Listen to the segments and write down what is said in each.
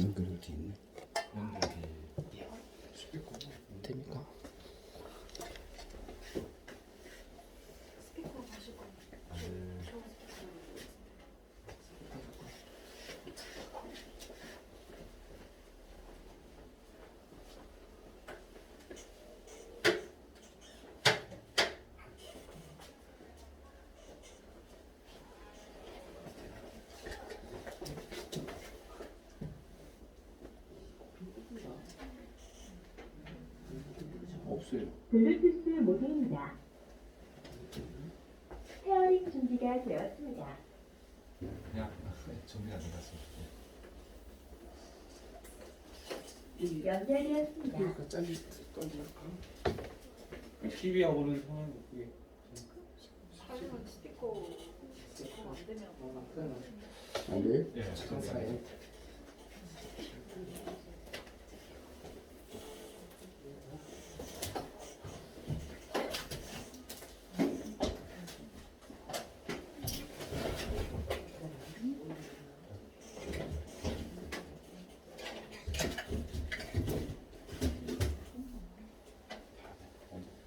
연결돼 있네. 됩니까? 없어요. 블루투스 모드입니다. 페어링 준비가 되었습니다. 그냥 준비가 된 것 같습니다. 연결되었습니다. 그러니까 잘릴까? TV하고는 상관이 없게. 사진은 스티커 안 되면 안 돼? 예, 사사에.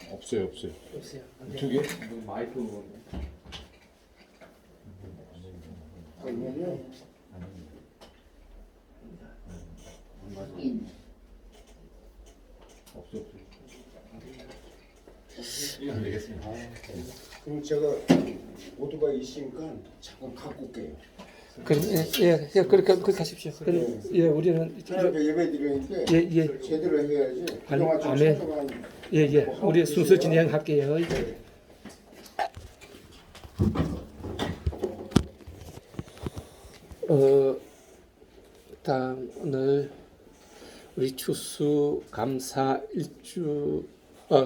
없어요, 없어요. 없어요. 안 두 돼요. 개? 마이크 그러면요. 없어, 없어. 이거 안 되겠습니다. 그럼 제가 오토바이 있으니까 잠깐 갖고 올게요. 그럼 예, 그렇게 하십시오. 그럼 예, 우리는 하나님께 예배 드리는데 예. 제대로 해야지. 아니, 그동안 좀 아멘. 사소한 예, 우리 순서 진행할게요. 다음 오늘 우리 추수감사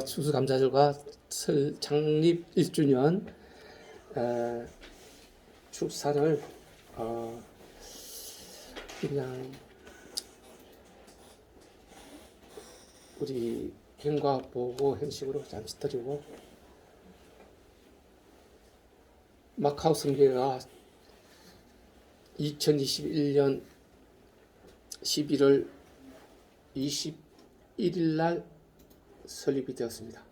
추수감사절과 창립 1주년 축사를 그냥 우리 경과 보고 형식으로 잠시 드리고, 마카오 성교회가 2021년 11월 21일 날 설립이 되었습니다.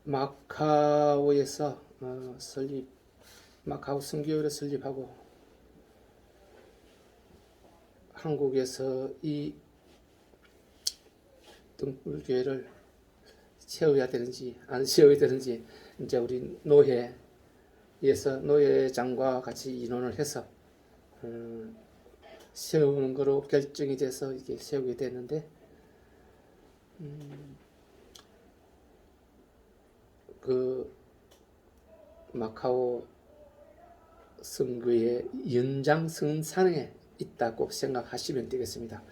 마카오에서 마카오 성교회를 설립하고 한국에서 이 등불교회를 세워야 되는지 안 세워야 되는지 이제 우리 노회에서 노회장과 같이 의논을 해서 세우는 거로 결정이 돼서 이게 세우게 되는데, 그 마카오 성교의 연장선상에 있다고 생각하시면 되겠습니다.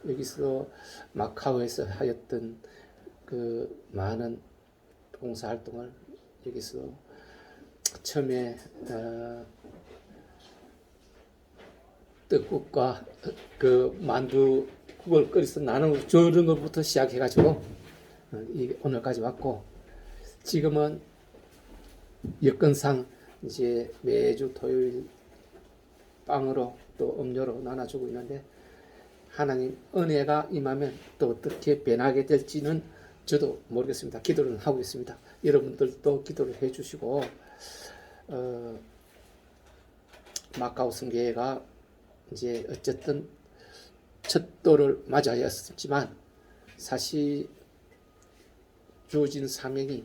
여기서 마카오에서 하였던 그 많은 봉사활동을 여기서 처음에 떡국과 그 만두국을 끓여서 나누고 저런 것부터 시작해가지고 오늘까지 왔고, 지금은 여건상 이제 매주 토요일 빵으로 또 음료로 나눠주고 있는데, 하나님 은혜가 임하면 또 어떻게 변하게 될지는 저도 모르겠습니다. 기도를 하고 있습니다. 여러분들도 기도를 해주시고, 마카오 성교회가 이제 어쨌든 첫 돌을 맞아였지만 사실 주어진 사명이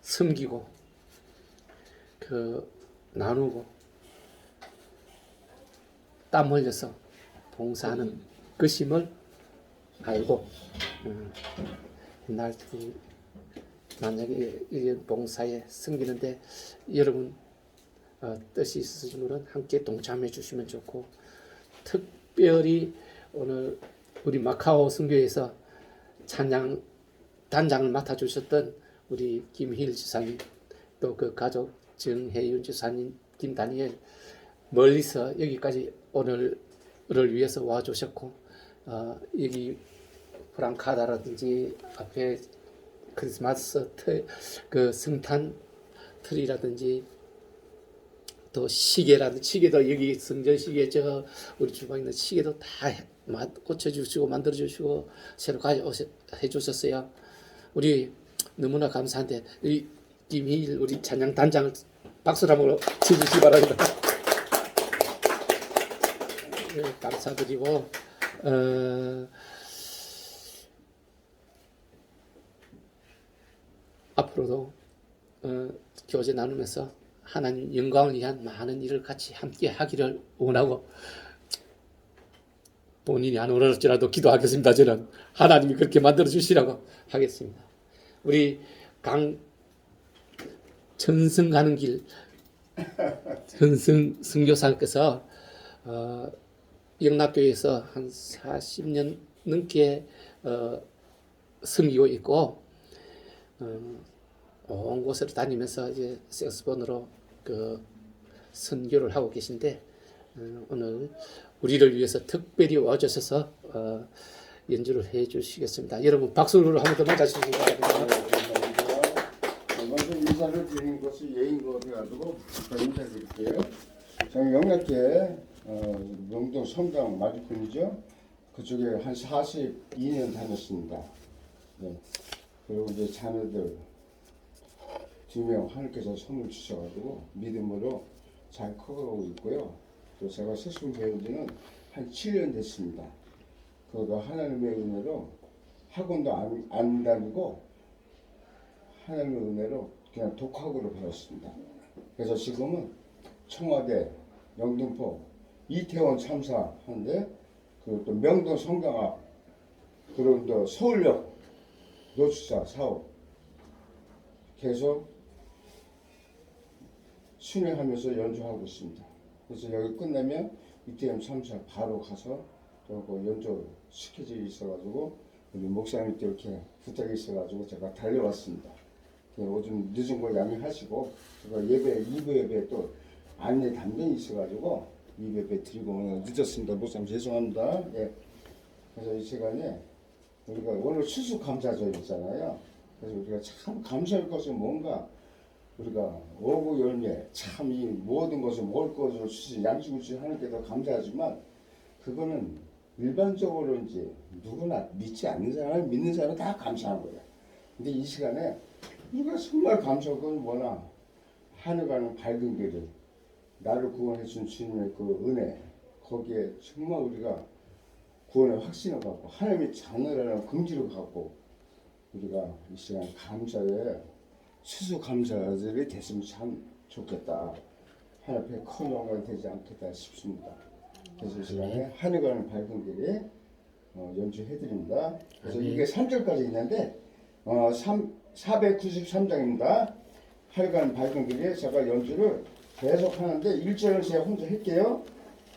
섬기고 나누고 땀 흘려서 봉사하는 것임을 알고, 옛날 만약에 이 봉사에 섬기는데 여러분 뜻이 있으시면 함께 동참해 주시면 좋고, 특별히 오늘 우리 마카오 선교회에서 찬양 단장을 맡아주셨던 우리 김희일 지사님, 또 그 가족 정혜윤 지사님, 김다니엘 멀리서 여기까지 오늘을 위해서 와주셨고, 여기 프랑카다라든지 앞에 크리스마스 그 성탄 트리라든지 또 시계라는 시계도 여기 성전 시계 저 우리 주방에 있는 시계도 다 고쳐주시고 만들어주시고 새로 해주셨어요. 우리 너무나 감사한데 이 김희일 우리 찬양 단장을 박수로 한번 쳐주시기 바랍니다. 네, 감사드리고 앞으로도 교제 나누면서 하나님 영광을 위한 많은 일을 같이 함께 하기를 원하고 본인이 안 원할지라도 기도하겠습니다. 저는 하나님이 그렇게 만들어 주시라고 하겠습니다. 우리 전승하는 길 전승 선교사께서 영락교회에서 한 40년 넘게 섬기고 있고 온 곳으로 다니면서 이제 색소폰으로 그 선교를 하고 계신데 오늘 우리를 위해서 특별히 와주셔서 연주를 해주시겠습니다. 여러분 박수로 한 번 더 맞아주시기 바랍니다. 먼저 인사를 드리는 것이 예인 것 같아가지고 인사드릴게요. 저는 영락교회 명동 성당 맞은편이죠. 그쪽에 한 42년 다녔습니다. 네. 그리고 이제 자녀들 2명 하나님께서 선물 주셔가지고 믿음으로 잘 커가고 있고요. 또 제가 세순 배운 지는 한 7년 됐습니다. 그거 하나님의 은혜로 학원도 안 다니고 하나님의 은혜로 그냥 독학으로 배웠습니다. 그래서 지금은 청와대, 영등포, 이태원 참사하는데 그리고 또 명동 성당 앞 그리고 또 서울역 노숙자 사업 계속 순회하면서 연주하고 있습니다. 그래서 여기 끝나면 이태원 참사 바로 가서 또 그 연주 스케줄이 있어가지고 우리 목사님께 이렇게 부탁이 있어가지고 제가 달려왔습니다. 요즘 늦은 걸 양해하시고 제가 예배 2부 예배 또 안내 담당이 있어가지고 2부 예배 드리고 오늘 늦었습니다. 목사님 죄송합니다. 예. 그래서 이 시간에 우리가 오늘 추수감사절이잖아요. 그래서 우리가 참 감사할 것은 뭔가 우리가 오구 열매 참 이 모든 것을 먹을 것을 주신 양식을 주신 하나님께도 감사하지만 그거는 일반적으로 이제 누구나 믿지 않는 사람 믿는 사람 다 감사한 거예요. 근데 이 시간에 우리가 정말 감사한 건 뭐나 하늘가는 밝은 길을 나를 구원해 준 주님의 그 은혜 거기에 정말 우리가 구원의 확신을 갖고 하나님의 자녀라는 긍지를 갖고 우리가 이 시간 감사에 추수감사절이 됐으면 참 좋겠다. 하나님 앞에 큰 영광이 되지 않겠다 싶습니다. 그래서 이 시간에 하늘가는 밝은 길에 연주해드립니다. 그래서 이게 3절까지 있는데 493장입니다. 하늘가는 밝은 길에 제가 연주를 계속 하는데 1절은 제가 혼자 할게요.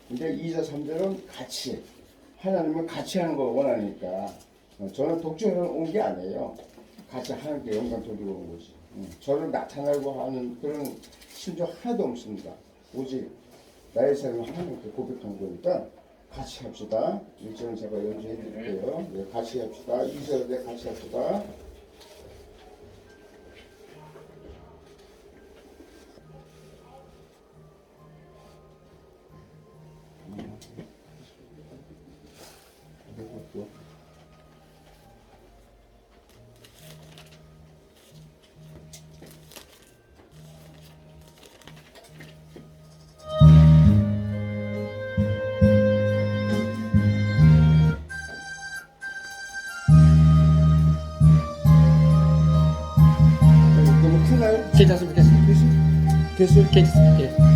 근데 2절, 3절은 같이 하나님은 같이 하는 걸 원하니까 저는 독주해서 온 게 아니에요. 같이 하나님께 영광 돌리고 온 거지. 저를 나타내고 하는 그런 심정 하나도 없습니다. 오직 나의 삶을 하나님께 고백한 거니까 같이 합시다. 1절은 제가 연주해 드릴게요. 네, 같이 합시다. 2절에 같이 합시다. 너무 크나요? 괜찮습니다. 됐어요? 괜찮습니다. 예.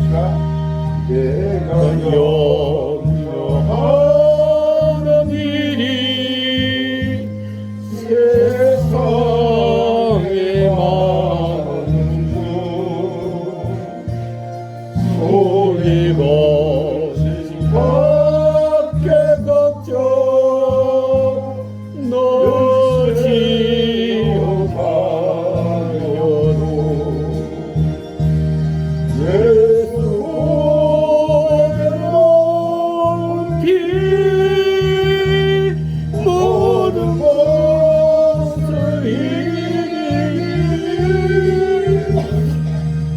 내가 염려하는 일이 세상에 많은 중 소리가 밖에 걱정 너지어 가려도 예수 오면 길 모든 것을 이기니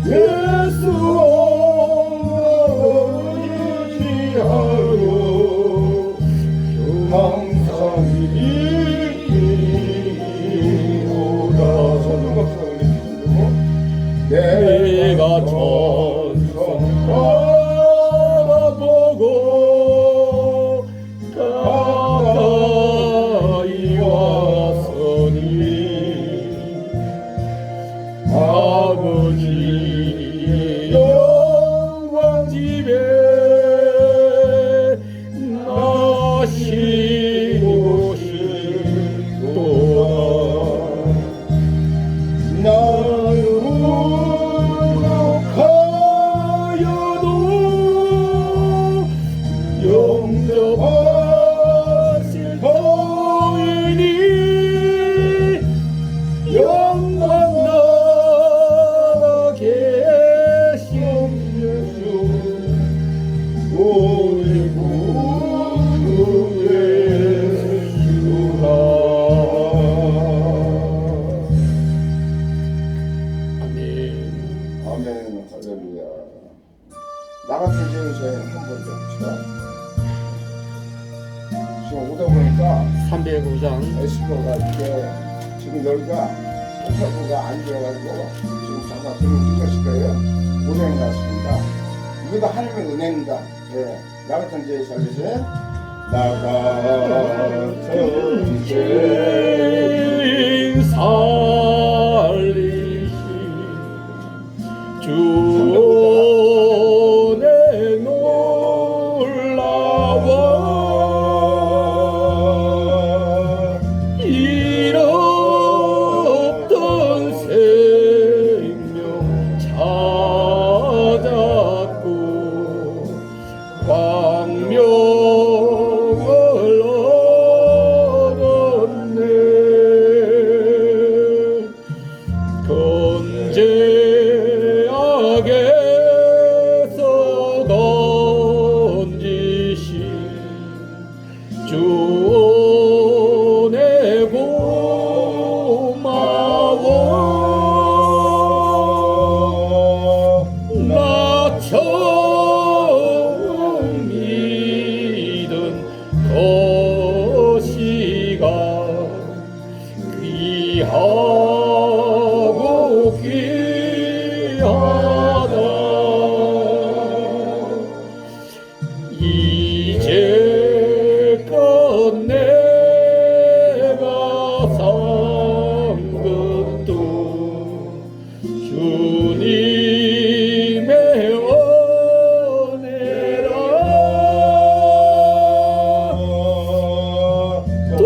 예수 의지하여 항상 이기리로다. 손을 박수 올리시고 내가 전선 바라보고 가까이 왔으니 아버지의 영광 집에 나시고 싶도다. 나는 가여도 영접하실 터이니 영광 나라 계신 예수 우리 구주 예수라. 아멘. 아멘 할렐루야. 나 같은 경우 저희는 한번 봅시다. 지금 오다 보니까 305장 에스퍼가 이게 지금 여기가 포탑부가 안 되어가지고 지금 잠깐 그런 것일 거예요. 고생이 났습니다. 이것도 하나님의 은혜입니다. 예, 나 같은 죄 살리세. 나 같은 죄 죄인 살리신 주의 놀라워 잃었던 생명 찾았고 광명을 얻었네. 건재악에서 건지신 주 은혜 고마워. 나 처음 믿은 것이가 귀하고 귀하다. 이제껏 내가 산 것도 주님의 은혜라. 또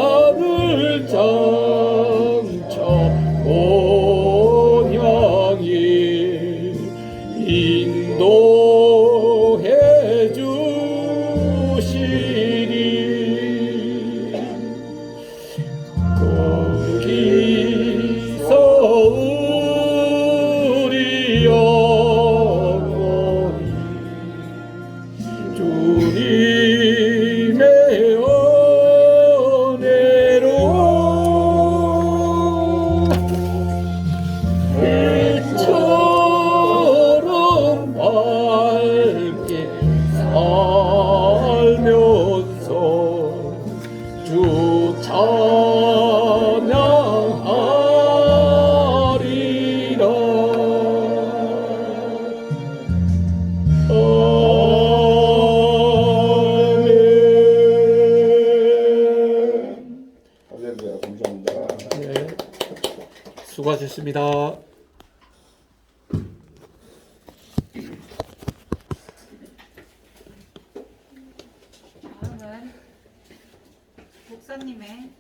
나를 장차 본향에 인도해 주시리. 거기서 우리 영혼이 주님의 은혜로 빛처럼 밝게 살면서 주 찬양하리라. 아멘. 할렐루야. 감사합니다. 네, 수고하셨습니다. 다음은 목사님의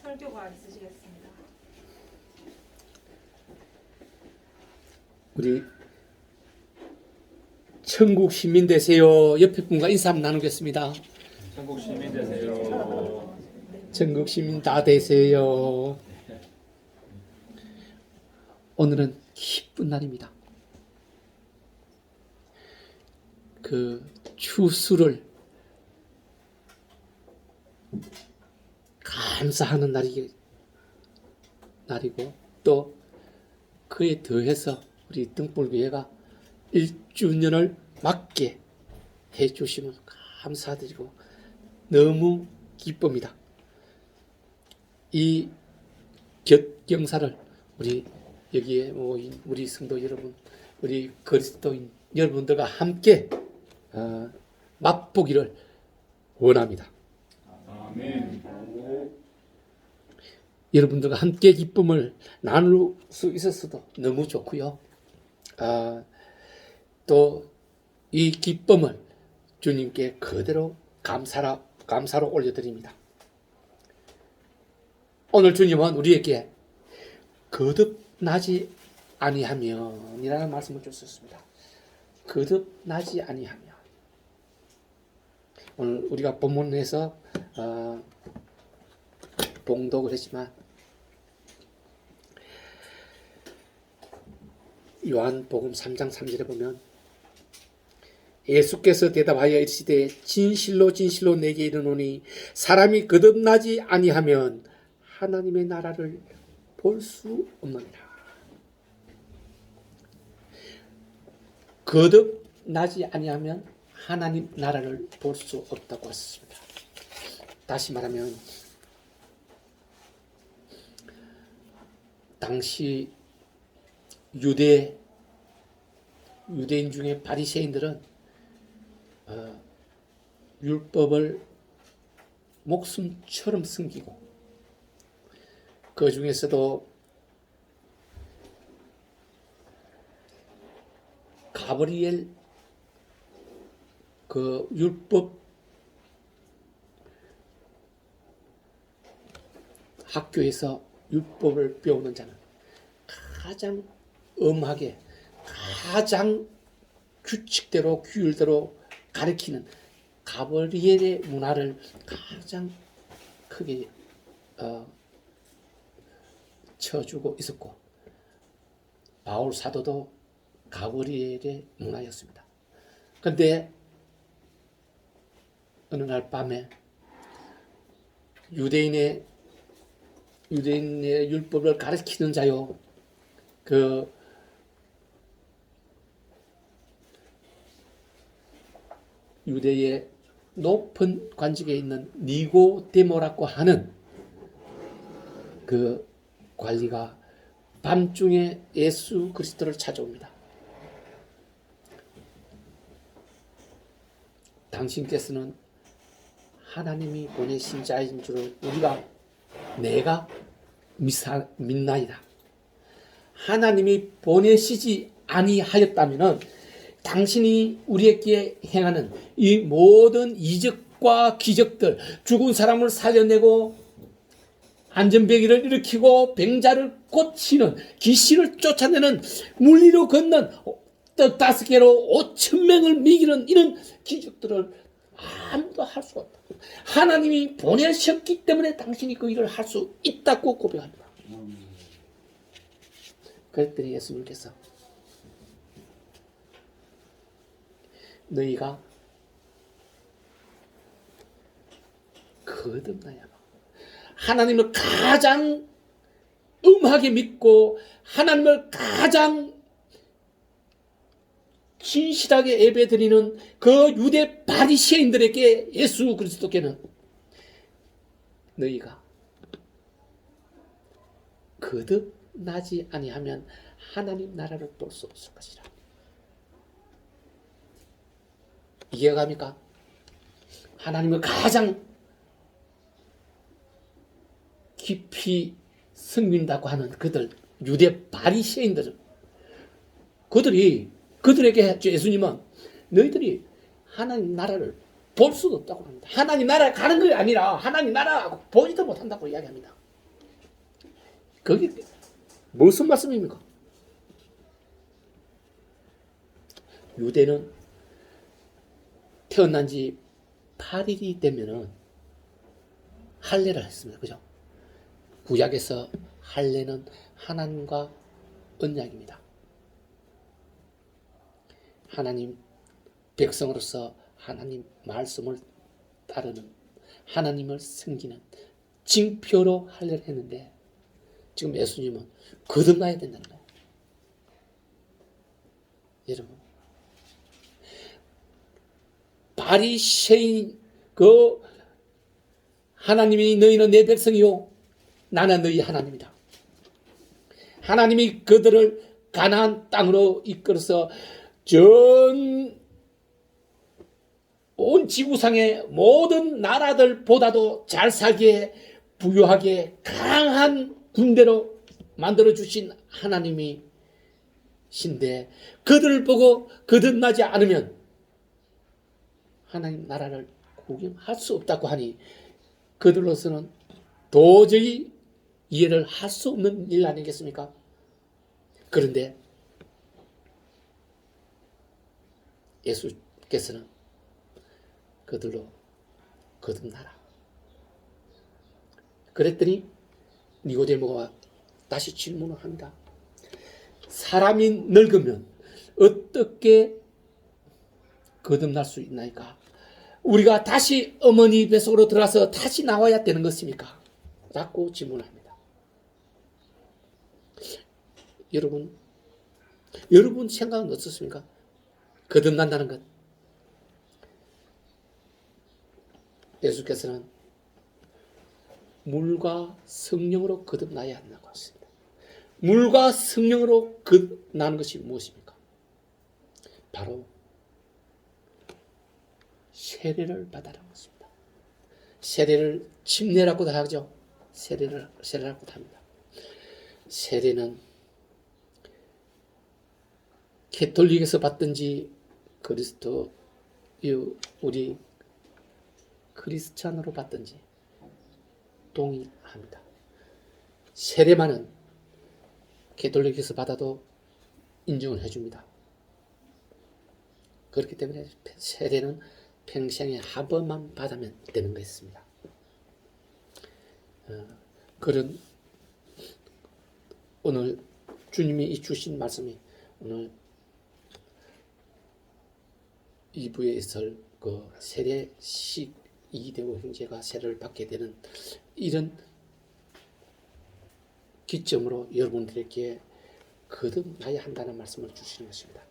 설교가 있으시겠습니다. 우리 천국 시민 되세요. 옆에 분과 인사 한번 나누겠습니다. 천국 시민 되세요. 천국 시민 다 되세요. 오늘은 기쁜 날입니다. 그 추수를 감사하는 날이고 또 그에 더해서 우리 등불교회가 1주년을 맞게 해주시면 감사드리고 너무 기쁩니다. 이 격경사를 우리 여기에 모인 우리 성도 여러분, 우리 그리스도인 여러분들과 함께 맛보기를 원합니다. 아멘. 여러분들과 함께 기쁨을 나눌 수 있었어도 너무 좋고요. 또 이 기쁨을 주님께 그대로 감사로 올려드립니다. 오늘 주님은 우리에게 거듭나지 아니하면 이라는 말씀을 주셨습니다. 거듭나지 아니하면. 오늘 우리가 본문에서 봉독을 했지만 요한복음 3장 3절에 보면 예수께서 대답하여 이르시되 진실로 진실로 내게 이르노니 사람이 거듭나지 아니하면 하나님의 나라를 볼 수 없느니라. 거듭나지 아니하면 하나님 나라를 볼 수 없다고 했습니다. 다시 말하면 당시 유대인 중에 바리새인들은 율법을 목숨처럼 숨기고 그 중에서도 가브리엘 그 율법 학교에서 율법을 배우는 자는 가장 엄하게 가장 규칙대로 규율대로 가르치는 가브리엘의 문화를 가장 크게 쳐주고 있었고 바울 사도도 가브리엘의 문화였습니다. 그런데 어느 날 밤에 유대인의 율법을 가르치는 자요 그 유대의 높은 관직에 있는 니고데모라고 하는 그 관리가 밤중에 예수 그리스도를 찾아옵니다. 당신께서는 하나님이 보내신 자인 줄을 내가 믿나이다. 하나님이 보내시지 아니하였다면은 당신이 우리에게 행하는 이 모든 이적과 기적들, 죽은 사람을 살려내고 안전병기를 일으키고 병자를 고치는, 귀신을 쫓아내는, 물리로 걷는, 떡 5개로 5,000명을 먹이는 이런 기적들을 아무도 할 수가 없다. 하나님이 보내셨기 때문에 당신이 그 일을 할 수 있다고 고백합니다. 그랬더니 예수님께서 너희가 거듭나야만 하나님을 가장 엄하게 믿고 하나님을 가장 진실하게 예배드리는 그 유대 바리새인들에게 예수 그리스도께는 너희가 거듭나지 아니하면 하나님 나라를 볼 수 없을 것이라. 이해가 갑니까? 하나님을 가장 깊이 섬긴다고 하는 그들 유대 바리새인들은 그들에게 예수님은 너희들이 하나님 나라를 볼 수도 없다고 합니다. 하나님 나라에 가는 게 아니라 하나님 나라 보지도 못한다고 이야기합니다. 그게 무슨 말씀입니까? 유대는 태어난 지 8일이 되면은 할례를 했습니다. 그죠? 구약에서 할례는 하나님과 언약입니다. 하나님 백성으로서 하나님 말씀을 따르는, 하나님을 섬기는 징표로 할례를 했는데, 지금 예수님은 거듭나야 된다는 거예요. 여러분, 바리새인 그 하나님이 너희는 내 백성이요 나는 너희 하나님이다. 하나님이 그들을 가나안 땅으로 이끌어서 전 온 지구상의 모든 나라들보다도 잘 살게 부유하게 강한 군대로 만들어 주신 하나님이신데, 그들을 보고 거듭나지 않으면 하나님 나라를 구경할 수 없다고 하니 그들로서는 도저히 이해를 할 수 없는 일 아니겠습니까? 그런데 예수께서는 그들로 거듭나라. 그랬더니 니고데모가 다시 질문을 합니다. 사람이 늙으면 어떻게 거듭날 수 있나이까? 우리가 다시 어머니 뱃속으로 들어가서 다시 나와야 되는 것입니까? 라고 질문합니다. 여러분 생각은 어떻습니까? 거듭난다는 것. 예수께서는 물과 성령으로 거듭나야 한다고 하십니다. 물과 성령으로 거듭나는 것이 무엇입니까? 바로 세례를 받아라는 것입니다. 세례를 침례라고도 하죠. 세례라고도 합니다. 세례는 캐톨릭에서 받든지 우리 크리스찬으로 받든지 동의합니다. 세례만은 캐톨릭에서 받아도 인정을 해줍니다. 그렇기 때문에 세례는 평생에 한 번만 받으면 되는 것입니다. 그런 오늘 주님이 주신 말씀이 오늘 2부에 있을 그 세례식 이대호 형제가 세례를 받게 되는 이런 기점으로 여러분들에게 거듭나야 한다는 말씀을 주시는 것입니다.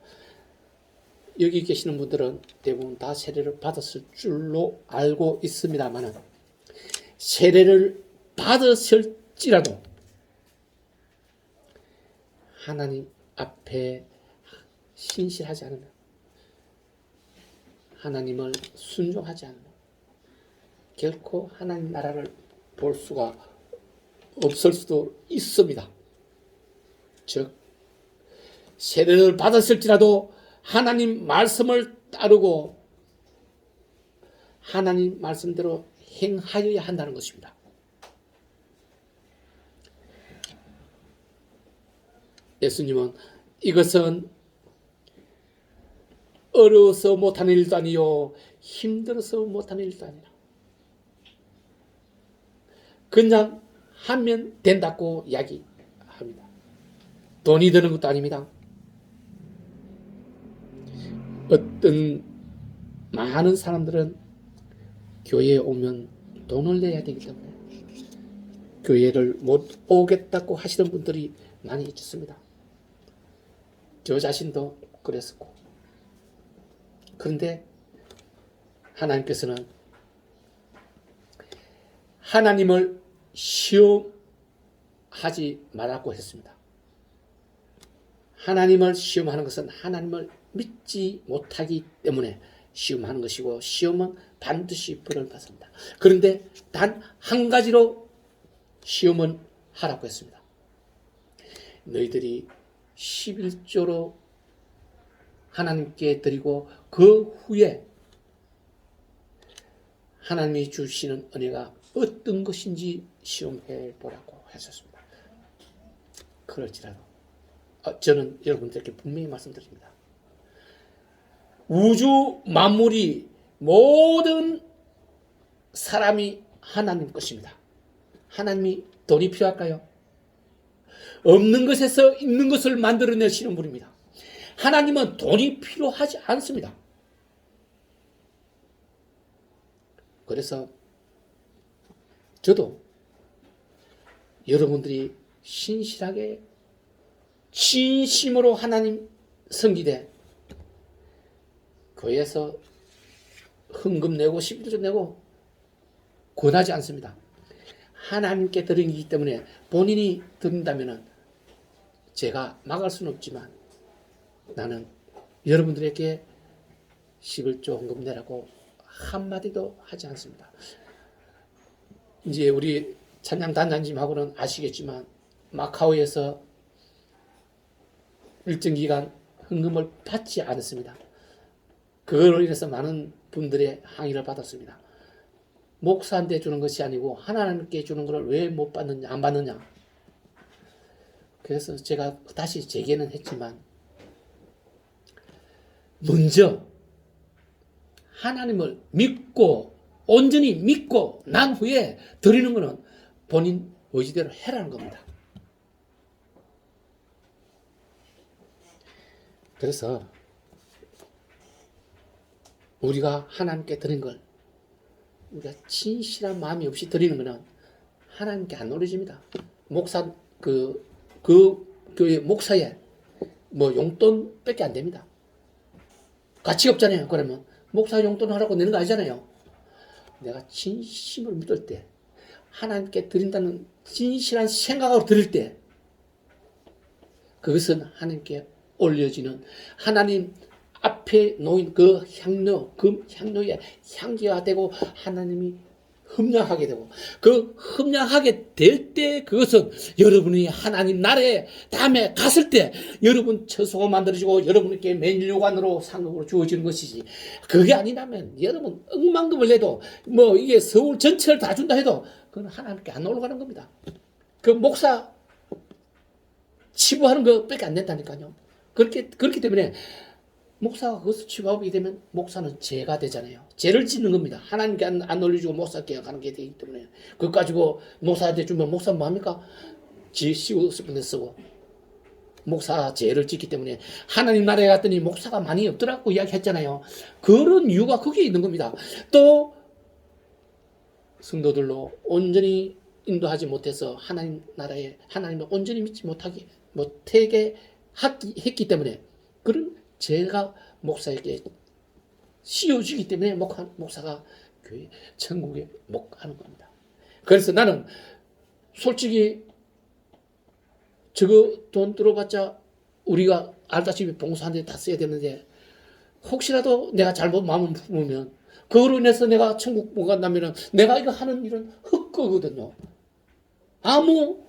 여기 계시는 분들은 대부분 다 세례를 받았을 줄로 알고 있습니다만, 세례를 받았을지라도 하나님 앞에 신실하지 않으면, 하나님을 순종하지 않으면 결코 하나님 나라를 볼 수가 없을 수도 있습니다. 즉, 세례를 받았을지라도 하나님 말씀을 따르고 하나님 말씀대로 행하여야 한다는 것입니다. 예수님은 이것은 어려워서 못하는 일도 아니요 힘들어서 못하는 일도 아니라 그냥 하면 된다고 이야기합니다. 돈이 드는 것도 아닙니다. 어떤 많은 사람들은 교회에 오면 돈을 내야 되기 때문에 교회를 못 오겠다고 하시는 분들이 많이 있습니다. 저 자신도 그랬었고. 그런데 하나님께서는 하나님을 시험하지 말라고 했습니다. 하나님을 시험하는 것은 하나님을 믿지 못하기 때문에 시험하는 것이고, 시험은 반드시 벌을 받습니다. 그런데 단 한 가지로 시험은 하라고 했습니다. 너희들이 11조로 하나님께 드리고 그 후에 하나님이 주시는 은혜가 어떤 것인지 시험해 보라고 하셨습니다. 그럴지라도 저는 여러분들께 분명히 말씀드립니다. 우주 만물이 모든 사람이 하나님 것입니다. 하나님이 돈이 필요할까요? 없는 것에서 있는 것을 만들어내시는 분입니다. 하나님은 돈이 필요하지 않습니다. 그래서 저도 여러분들이 신실하게 진심으로 하나님 섬기되 교회에서 헌금 내고 11조 내고 권하지 않습니다. 하나님께 드리기 때문에 본인이 드린다면 제가 막을 수는 없지만 나는 여러분들에게 11조 헌금 내라고 한마디도 하지 않습니다. 이제 우리 찬양 단장님하고는 아시겠지만 마카오에서 일정 기간 헌금을 받지 않았습니다. 그걸로 인해서 많은 분들의 항의를 받았습니다. 목사한테 주는 것이 아니고 하나님께 주는 것을 왜 못 받느냐, 안 받느냐. 그래서 제가 다시 제기는 했지만 먼저 하나님을 믿고 온전히 믿고 난 후에 드리는 것은 본인 의지대로 해라는 겁니다. 그래서 우리가 하나님께 드린 걸 우리가 진실한 마음이 없이 드리는 것은 하나님께 안 어울려집니다. 목사 그 교회 목사의 뭐 용돈밖에 안 됩니다. 가치가 없잖아요. 그러면 목사 용돈 하라고 내는 거 아니잖아요. 내가 진심으로 믿을 때 하나님께 드린다는 진실한 생각으로 드릴 때 그것은 하나님께 올려지는 하나님 앞에 놓인 그 향료, 그 향료의 향기가 되고 하나님이 흠량하게 되고 그 흠량하게 될 때 그것은 여러분이 하나님 나라에 다음에 갔을 때 여러분 처소가 만들어지고 여러분에게 맨료관으로 상급으로 주어지는 것이지 그게 아니라면 여러분 억만금을 내도 뭐 이게 서울 전체를 다 준다 해도 그건 하나님께 안 올라가는 겁니다. 그 목사 치부하는 것밖에 안 된다니까요. 그렇기 때문에 목사가 그것을 취급하게 되면 목사는 죄가 되잖아요. 죄를 짓는 겁니다. 하나님께 안 올려주고 목사께 가는 게 되기 때문에 그거 가지고 목사한테 주면 목사는 뭐합니까? 지 씌우고 싶은 데 쓰고 목사 죄를 짓기 때문에 하나님 나라에 갔더니 목사가 많이 없더라고 이야기했잖아요. 그런 이유가 거기에 있는 겁니다. 또 성도들로 온전히 인도하지 못해서 하나님 나라에 하나님을 온전히 믿지 못하게 했기 때문에 그런 죄가 목사에게 씌워주기 때문에 목사가 교회 천국에 못 가는 겁니다. 그래서 나는 솔직히 저거 돈 들어봤자 우리가 알다시피 봉사하는 데 다 써야 되는데 혹시라도 내가 잘못 마음을 품으면 그거로 인해서 내가 천국 못 간다면 내가 이거 하는 일은 헛거거든요. 아무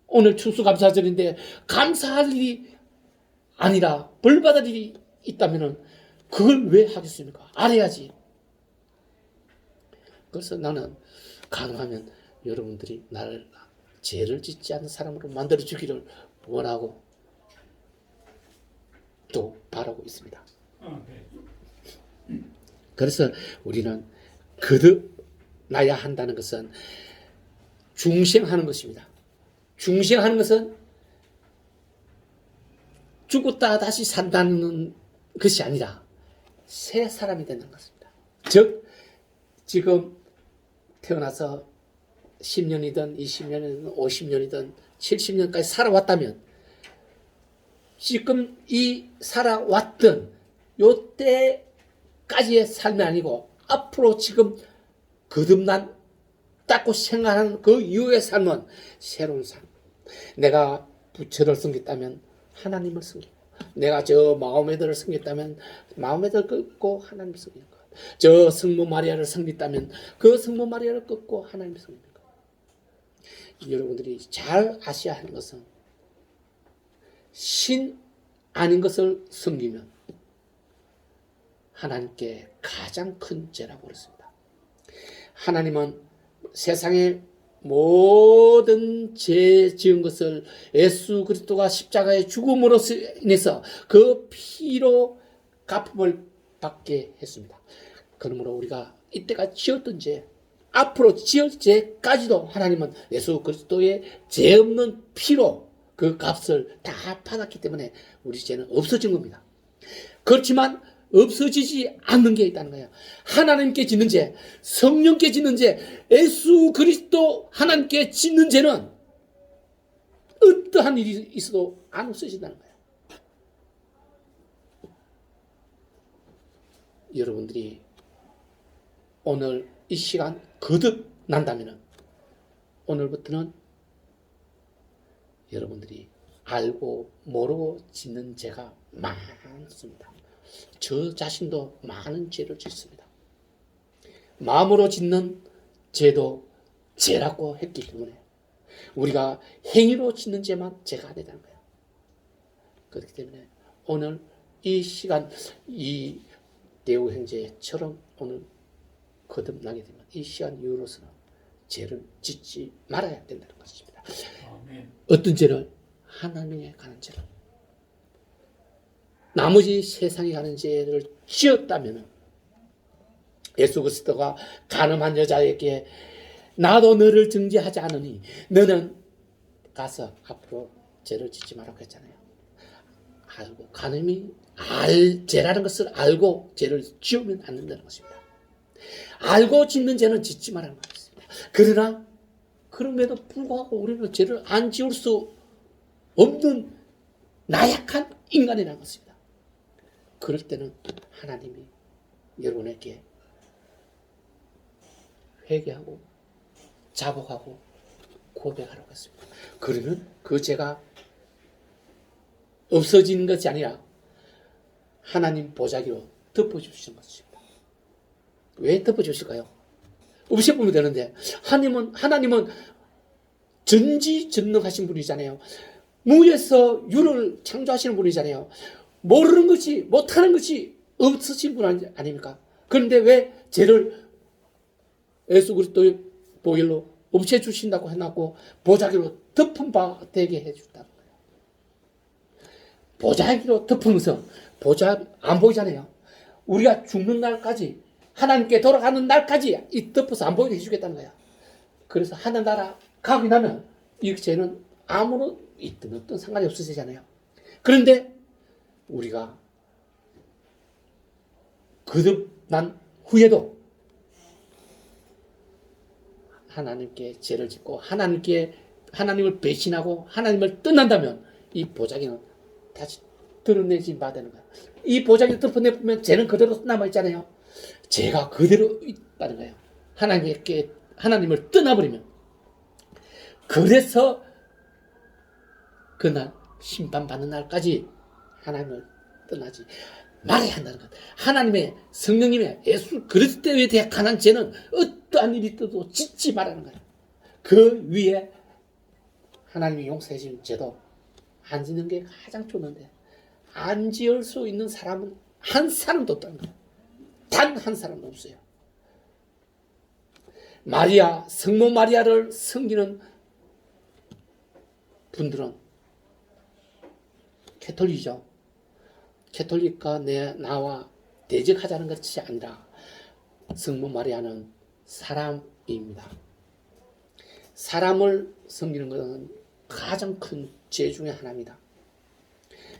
오늘 추수감사절인데 감사할 일이 아니라 벌받을 일이 있다면 그걸 왜 하겠습니까? 알아야지. 그래서 나는 가능하면 여러분들이 나를 죄를 짓지 않는 사람으로 만들어주기를 원하고 또 바라고 있습니다. 그래서 우리는 거듭나야 한다는 것은 중생하는 것입니다. 중생하는 것은 죽었다 다시 산다는 것이 아니라 새 사람이 되는 것입니다. 즉 지금 태어나서 10년이든 20년이든 50년이든 70년까지 살아왔다면 지금 이 살아왔던 요때까지의 삶이 아니고 앞으로 지금 거듭났다고 생각하는 그 이후의 삶은 새로운 삶. 내가 부처를 섬겼다면 하나님을 섬기고 내가 저 마호메드를 섬겼다면 마호메드를 끊고 하나님을 섬기는 것. 저 성모 마리아를 섬겼다면 그 성모 마리아를 끊고 하나님을 섬기는 것. 여러분들이 잘 아셔야 하는 것은 신 아닌 것을 섬기면 하나님께 가장 큰 죄라고 그랬습니다. 하나님은 세상의 모든 죄 지은 것을 예수 그리스도가 십자가의 죽음으로 인해서 그 피로 갚음을 받게 했습니다. 그러므로 우리가 이때가 지었던 죄, 앞으로 지을 죄까지도 하나님은 예수 그리스도의 죄 없는 피로 그 값을 다 받았기 때문에 우리 죄는 없어진 겁니다. 그렇지만 없어지지 않는 게 있다는 거예요. 하나님께 짓는 죄, 성령께 짓는 죄, 예수 그리스도 하나님께 짓는 죄는 어떠한 일이 있어도 안 없어진다는 거예요. 여러분들이 오늘 이 시간 거듭 난다면 오늘부터는 여러분들이 알고 모르고 짓는 죄가 많습니다. 저 자신도 많은 죄를 짓습니다. 마음으로 짓는 죄도 죄라고 했기 때문에 우리가 행위로 짓는 죄만 죄가 되는 거예요. 그렇기 때문에 오늘 이 시간 이 대우 형제처럼 오늘 거듭나게 되면 이 시간 이후로서는 죄를 짓지 말아야 된다는 것입니다. 아멘. 어떤 죄를? 하나님에 관한 죄를. 나머지 세상에 가는 죄를 지었다면 예수 그리스도가 간음한 여자에게 나도 너를 정죄하지 않으니 너는 가서 앞으로 죄를 짓지 말라고 했잖아요. 알고 간음이 죄라는 것을 알고 죄를 지으면 안 된다는 것입니다. 알고 짓는 죄는 짓지 말라는 것입니다. 그러나 그럼에도 불구하고 우리는 죄를 안 지을 수 없는 나약한 인간이라는 것입니다. 그럴 때는 하나님이 여러분에게 회개하고 자복하고 고백하라고 했습니다. 그러면 그 죄가 없어지는 것이 아니라 하나님 보자기로 덮어주시는 것입니다. 왜 덮어주실까요? 없애보면 되는데 하나님은 전지전능하신 분이잖아요. 무에서 유를 창조하시는 분이잖아요. 모르는 것이 못하는 것이 없으신 분 아닙니까? 그런데 왜 죄를 예수 그리스도의 보혈로 없애주신다고 해놨고 보자기로 덮은 바 되게 해준다는 거예요. 보자기로 덮은 것은 안 보이잖아요. 우리가 죽는 날까지 하나님께 돌아가는 날까지 이 덮어서 안 보이게 해주겠다는 거야. 그래서 하늘나라 가고 나면 이 죄는 아무런 있든 없든 상관이 없으시잖아요. 그런데 우리가 거듭난 후에도 하나님께 죄를 짓고 하나님을 배신하고 하나님을 떠난다면 이 보자기는 다시 드러내지 바 되는 거야. 이 보자기를 덮어내보면 죄는 그대로 남아있잖아요. 죄가 그대로 있다는 거예요. 하나님을 떠나버리면. 그래서 그날 심판받는 날까지 하나님을 떠나지 말아야 한다는 것. 하나님의 성령님의 예수 그리스도에 대해 관한 죄는 어떠한 일이 있어도 짓지 말라는 거예요. 그 위에 하나님이 용서해 주신 죄도 안 짓는 게 가장 좋은데 안 지을 수 있는 사람은 한 사람도 없다는 거예요. 단 한 사람도 없어요. 성모 마리아를 섬기는 분들은 캐톨릭이죠. 캐톨릭과 나와 대적하자는 것이 아니라 성모 마리아는 사람입니다. 사람을 섬기는 것은 가장 큰 죄 중에 하나입니다.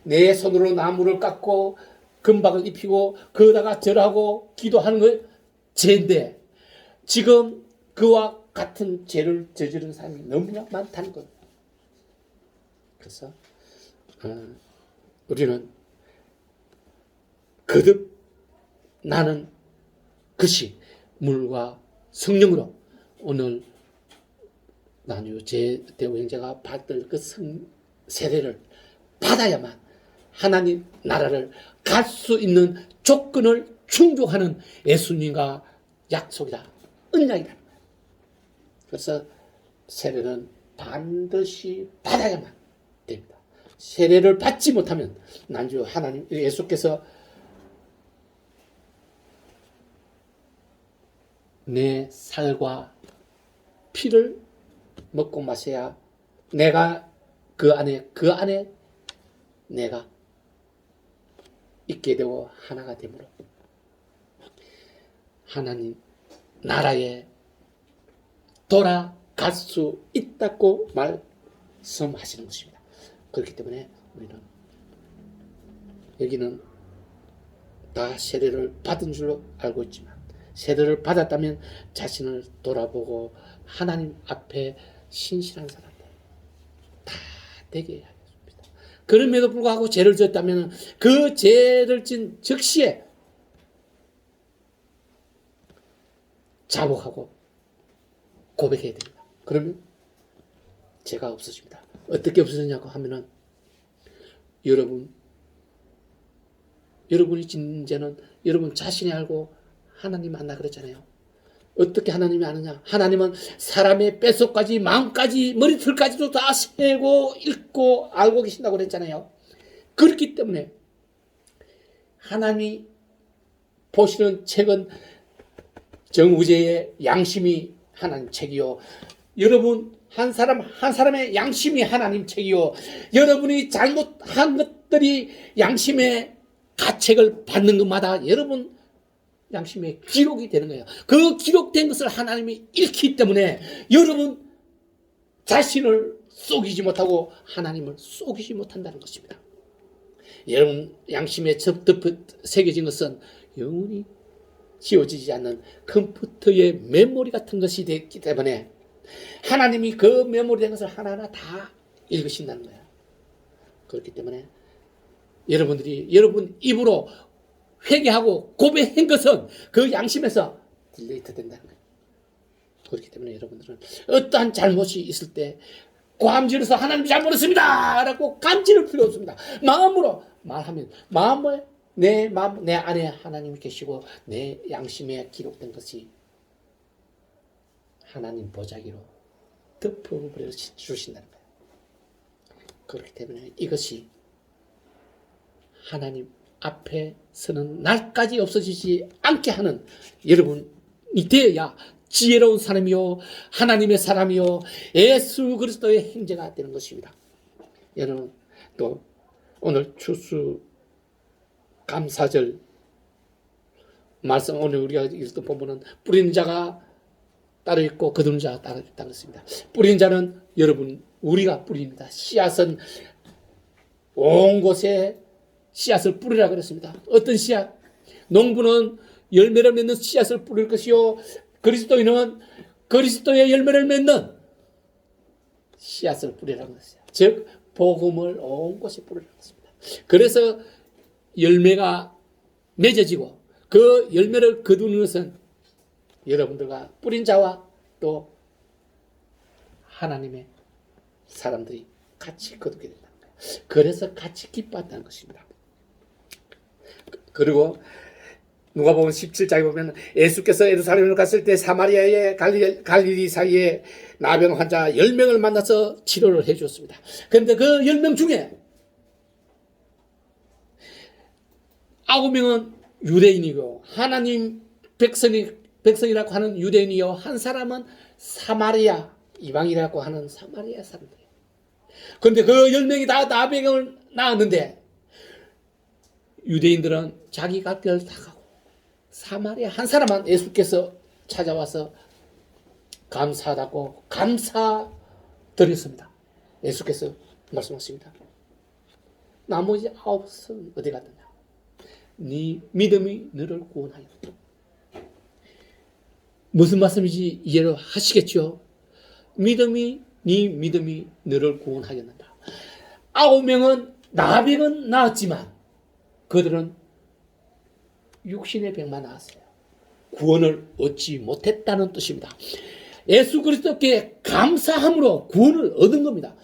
내 손으로 나무를 깎고 금박을 입히고 거기다가 절하고 기도하는 것 죄인데 지금 그와 같은 죄를 저지르는 사람이 너무나 많다는 것. 그래서 우리는 거듭 나는 것이 물과 성령으로 오늘 나누어 대우 형제가 받을 그 세례를 받아야만 하나님 나라를 갈 수 있는 조건을 충족하는 예수님과 약속이다. 언약이다. 그래서 세례는 반드시 받아야만 됩니다. 세례를 받지 못하면 난주 하나님 예수께서 내 살과 피를 먹고 마셔야 내가 그 안에 내가 있게 되고 하나가 되므로 하나님 나라에 돌아갈 수 있다고 말씀하시는 것입니다. 그렇기 때문에 우리는 여기는 다 세례를 받은 줄로 알고 있지만 세례를 받았다면 자신을 돌아보고 하나님 앞에 신실한 사람들 다 되게 하겠습니다. 그럼에도 불구하고 죄를 지었다면 그 죄를 진 즉시에 자복하고 고백해야 됩니다. 그러면 죄가 없어집니다. 어떻게 없어지냐고 하면은 여러분이 진 죄는 여러분 자신이 알고 하나님 안다 그랬잖아요. 어떻게 하나님이 아느냐? 하나님은 사람의 뼛속까지 마음까지 머리털까지도 다 세고 읽고 알고 계신다고 그랬잖아요. 그렇기 때문에 하나님이 보시는 책은 정우재의 양심이 하나님 책이요. 여러분 한 사람의 양심이 하나님 책이요. 여러분이 잘못한 것들이 양심의 가책을 받는 것마다 여러분 양심의 기록이 되는 거예요. 그 기록된 것을 하나님이 읽기 때문에 여러분 자신을 속이지 못하고 하나님을 속이지 못한다는 것입니다. 여러분 양심에 새겨진 것은 영원히 지워지지 않는 컴퓨터의 메모리 같은 것이 되기 때문에 하나님이 그 메모리 된 것을 하나하나 다 읽으신다는 거예요. 그렇기 때문에 여러분들이 여러분 입으로 회개하고 고백한 것은 그 양심에서 딜레이트 된다는 거예요. 그렇기 때문에 여러분들은 어떠한 잘못이 있을 때 고함지르서 하나님 잘못했습니다 라고 간지를 필요 없습니다. 마음으로 말하면 내 마음, 내 안에 하나님이 계시고 내 양심에 기록된 것이 하나님 보자기로 덮어버려 주신다는 거예요. 그렇기 때문에 이것이 하나님 앞에 서는 날까지 없어지지 않게 하는 여러분이 되어야 지혜로운 사람이요 하나님의 사람이요 예수 그리스도의 형제가 되는 것입니다. 여러분 또 오늘 추수 감사절 말씀 오늘 우리가 읽었던 본문은 뿌리는 자가 따로 있고 거두는 자가 따로 있다고 했습니다. 뿌리는 자는 여러분 우리가 뿌립니다. 씨앗은 온 곳에 씨앗을 뿌리라 그랬습니다. 어떤 씨앗? 농부는 열매를 맺는 씨앗을 뿌릴 것이요 그리스도인은 그리스도의 열매를 맺는 씨앗을 뿌리라는 것이죠. 즉 복음을 온 곳에 뿌리라는 것입니다. 그래서 열매가 맺어지고 그 열매를 거두는 것은 여러분들과 뿌린 자와 또 하나님의 사람들이 같이 거두게 된다는 거예요. 그래서 같이 기뻐한다는 것입니다. 그리고 누가복음 17장에 보면 예수께서 예루살렘을 갔을 때 사마리아의 갈릴리 사이에 나병 환자 10명을 만나서 치료를 해 주었습니다. 그런데 그 10명 중에 9명은 유대인이고 하나님 백성이라고 하는 유대인이요 한 사람은 사마리아 이방이라고 하는 사마리아 사람들이에요. 그런데 그 10명이 다 나병을 낳았는데 유대인들은 자기 갈 길을 다 가고 사마리아 한 사람만 예수께서 찾아와서 감사하다고 감사드렸습니다. 예수께서 말씀하십니다. 나머지 9은 어디 갔느냐? 네 믿음이 너를 구원하였다. 무슨 말씀인지 이해를 하시겠죠? 네 믿음이 너를 구원하였는다. 9명은 나병은 나았지만 그들은 육신의 병만 나았어요. 구원을 얻지 못했다는 뜻입니다. 예수 그리스도께 감사함으로 구원을 얻은 겁니다.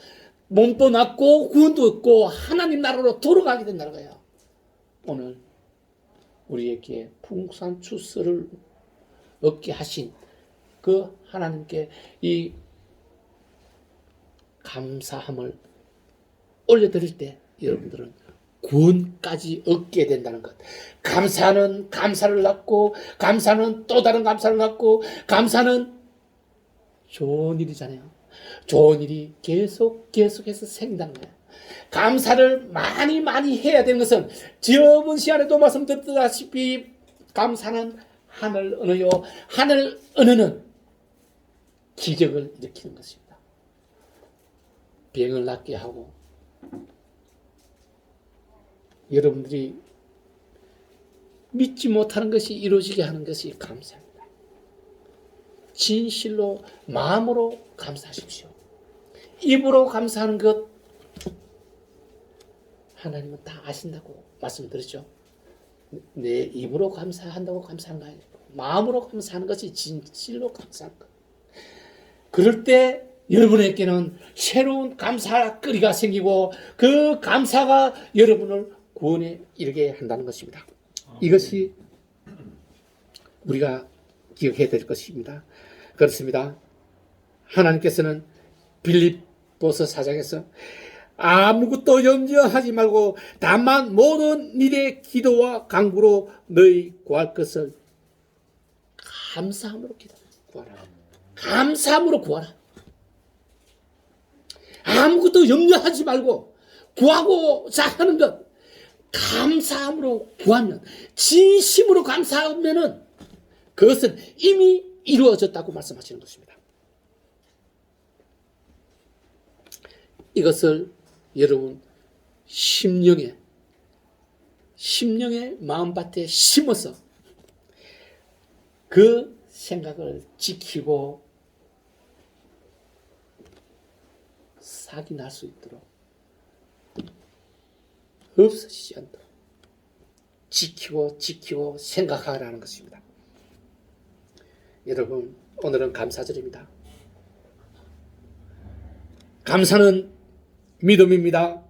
몸도 낫고 구원도 얻고 하나님 나라로 돌아가게 된다는 거예요. 오늘 우리에게 풍성한 추수를 얻게 하신 그 하나님께 이 감사함을 올려드릴 때 여러분들은 구원까지 얻게 된다는 것. 감사는 감사를 낳고, 감사는 또 다른 감사를 낳고, 감사는 좋은 일이잖아요. 좋은 일이 계속해서 생긴다는 거예요. 감사를 많이 해야 되는 것은 저번 시간에도 말씀드렸다시피 감사는 하늘 언어요. 하늘 언어는 기적을 일으키는 것입니다. 병을 낫게 하고, 여러분들이 믿지 못하는 것이 이루어지게 하는 것이 감사입니다. 진실로 마음으로 감사하십시오. 입으로 감사하는 것 하나님은 다 아신다고 말씀드렸죠. 내 입으로 감사한다고 감사하는 거 아니고 마음으로 감사하는 것이 진실로 감사한 것. 그럴 때 여러분에게는 새로운 감사거리가 생기고 그 감사가 여러분을 구원에 이르게 한다는 것입니다. 이것이 우리가 기억해야 될 것입니다. 그렇습니다. 하나님께서는 빌립보서 4장에서 아무것도 염려하지 말고 다만 모든 일에 기도와 간구로 너희 구할 것을 감사함으로 구하라. 감사함으로 구하라. 아무것도 염려하지 말고 구하고자 하는 것 감사함으로 구하면, 진심으로 감사하면은 그것은 이미 이루어졌다고 말씀하시는 것입니다. 이것을 여러분 심령의 마음밭에 심어서 그 생각을 지키고 싹이 날 수 있도록, 없어지지 않도록 지키고 생각하라는 것입니다. 여러분, 오늘은 감사절입니다. 감사는 믿음입니다.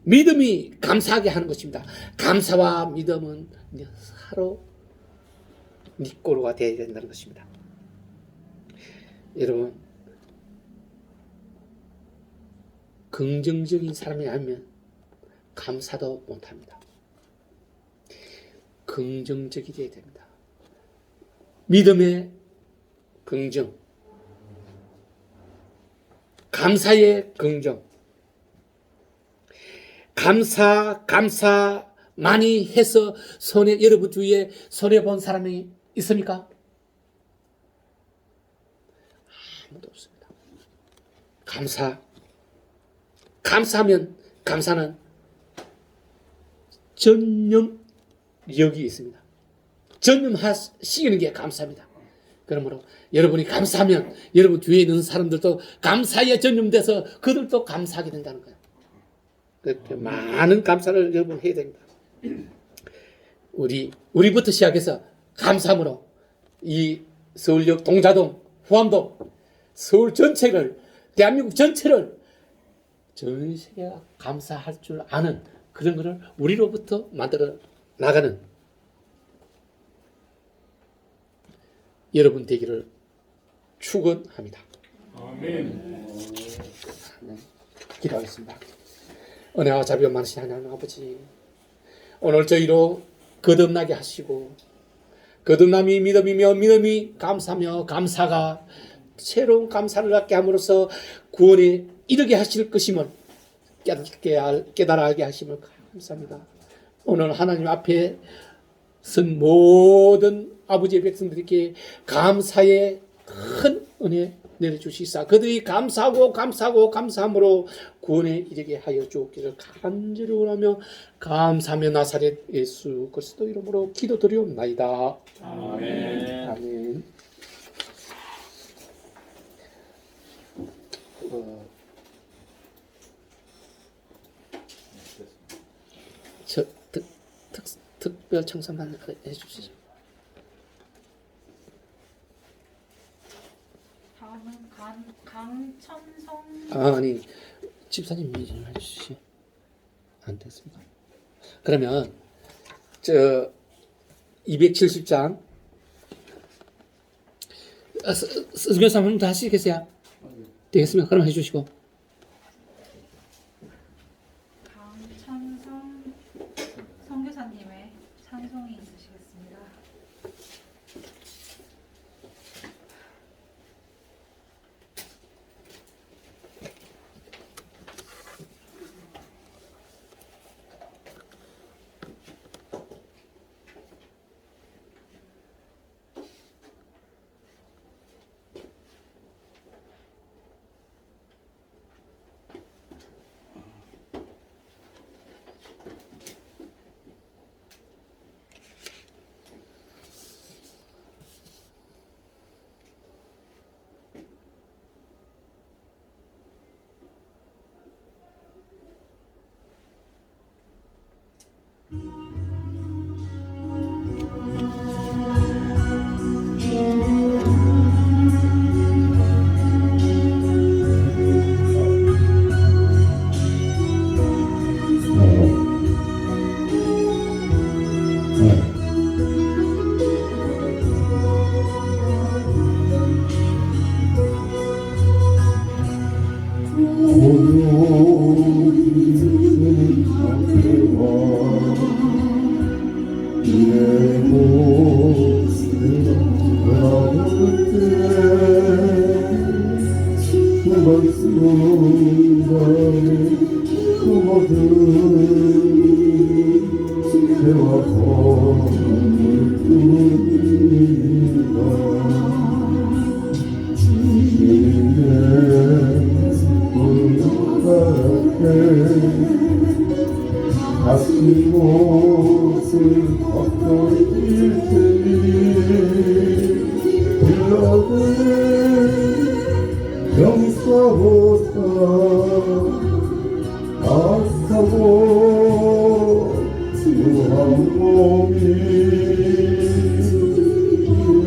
믿음이 감사하게 하는 것입니다. 감사와 믿음은 서로 니꼬로가 되어야 된다는 것입니다. 여러분, 긍정적인 사람이 아니면 감사도 못합니다. 긍정적이 되어야 됩니다. 믿음의 긍정, 감사의 긍정. 감사 많이 해서 여러분 주위에 손해본 사람이 있습니까? 아무도 없습니다. 감사하면 감사는 전념력이 있습니다. 전념하시는 게 감사입니다. 그러므로 여러분이 감사하면 여러분 뒤에 있는 사람들도 감사에 전념돼서 그들도 감사하게 된다는 거예요. 그렇게 많은 감사를 여러분 해야 됩니다. 우리부터 시작해서 감사함으로 이 서울역 동자동, 후암동, 서울 전체를, 대한민국 전체를 전 세계가 감사할 줄 아는 그런 것을 우리로부터 만들어 나가는 여러분 되기를 축원합니다. 아멘. 기도하겠습니다. 은혜와 자비가 많으신 하나님 아버지, 오늘 저희로 거듭나게 하시고, 거듭남이 믿음이며 믿음이 감사며 감사가 새로운 감사를 갖게 함으로써 구원에 이르게 하실 것임을 깨달아 알게 하심을 감사합니다. 오늘 하나님 앞에 선 모든 아버지의 백성들에게 감사의 큰 은혜 내려주시사 그들이 감사함으로 구원에 이르게 하여 주옵기를 간절히 원하며 감사하며 나사렛 예수 그리스도 이름으로 기도드리옵나이다. 아멘. 아멘. 특별 청소만 해주시죠. 다음은 강천성. 아니, 집사님이 좀 해주시죠. 안 됐습니까? 그러면 270장 스교사 한번 더 하시겠어요? 되겠습니까? 그럼 해주시고. 강천성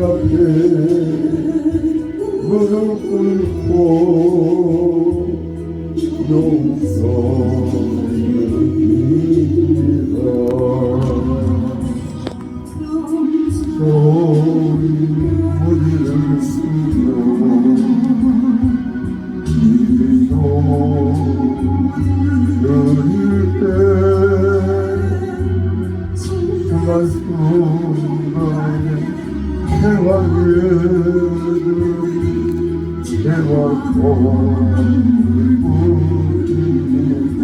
앞에 무릎 꿇고 용서드립니다. 소리 머리를 숙여 이리도 여릴 때 순간순간에 생활들이 대화고 울뿐입니다.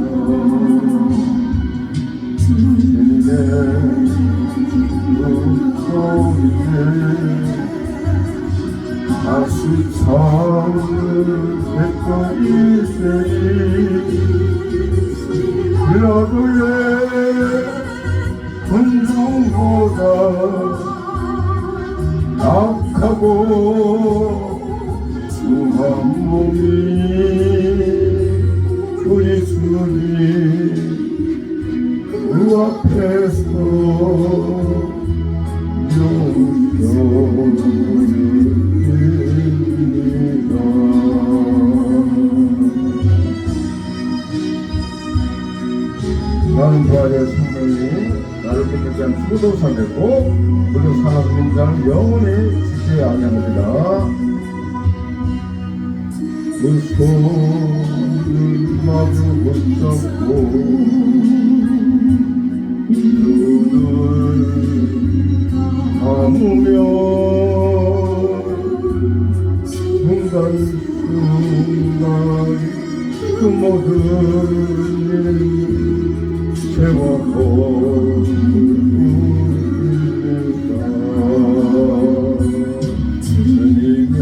주님의 눈속에 다시 창을 뱉고 있으니 빌라도의 군중보다 약하고 수한 몸이 우리 주님 그 앞에서 용서드립니다. 나는 부활의 성령이 나를 믿는 자는 죽어도 살겠고 그리고 살아있는 자는 영원히 지지 아니하느니라. 그 손을 마주 붙잡고 눈을 감으며 순간순간 그 모든 일 채워버립니다. 주님의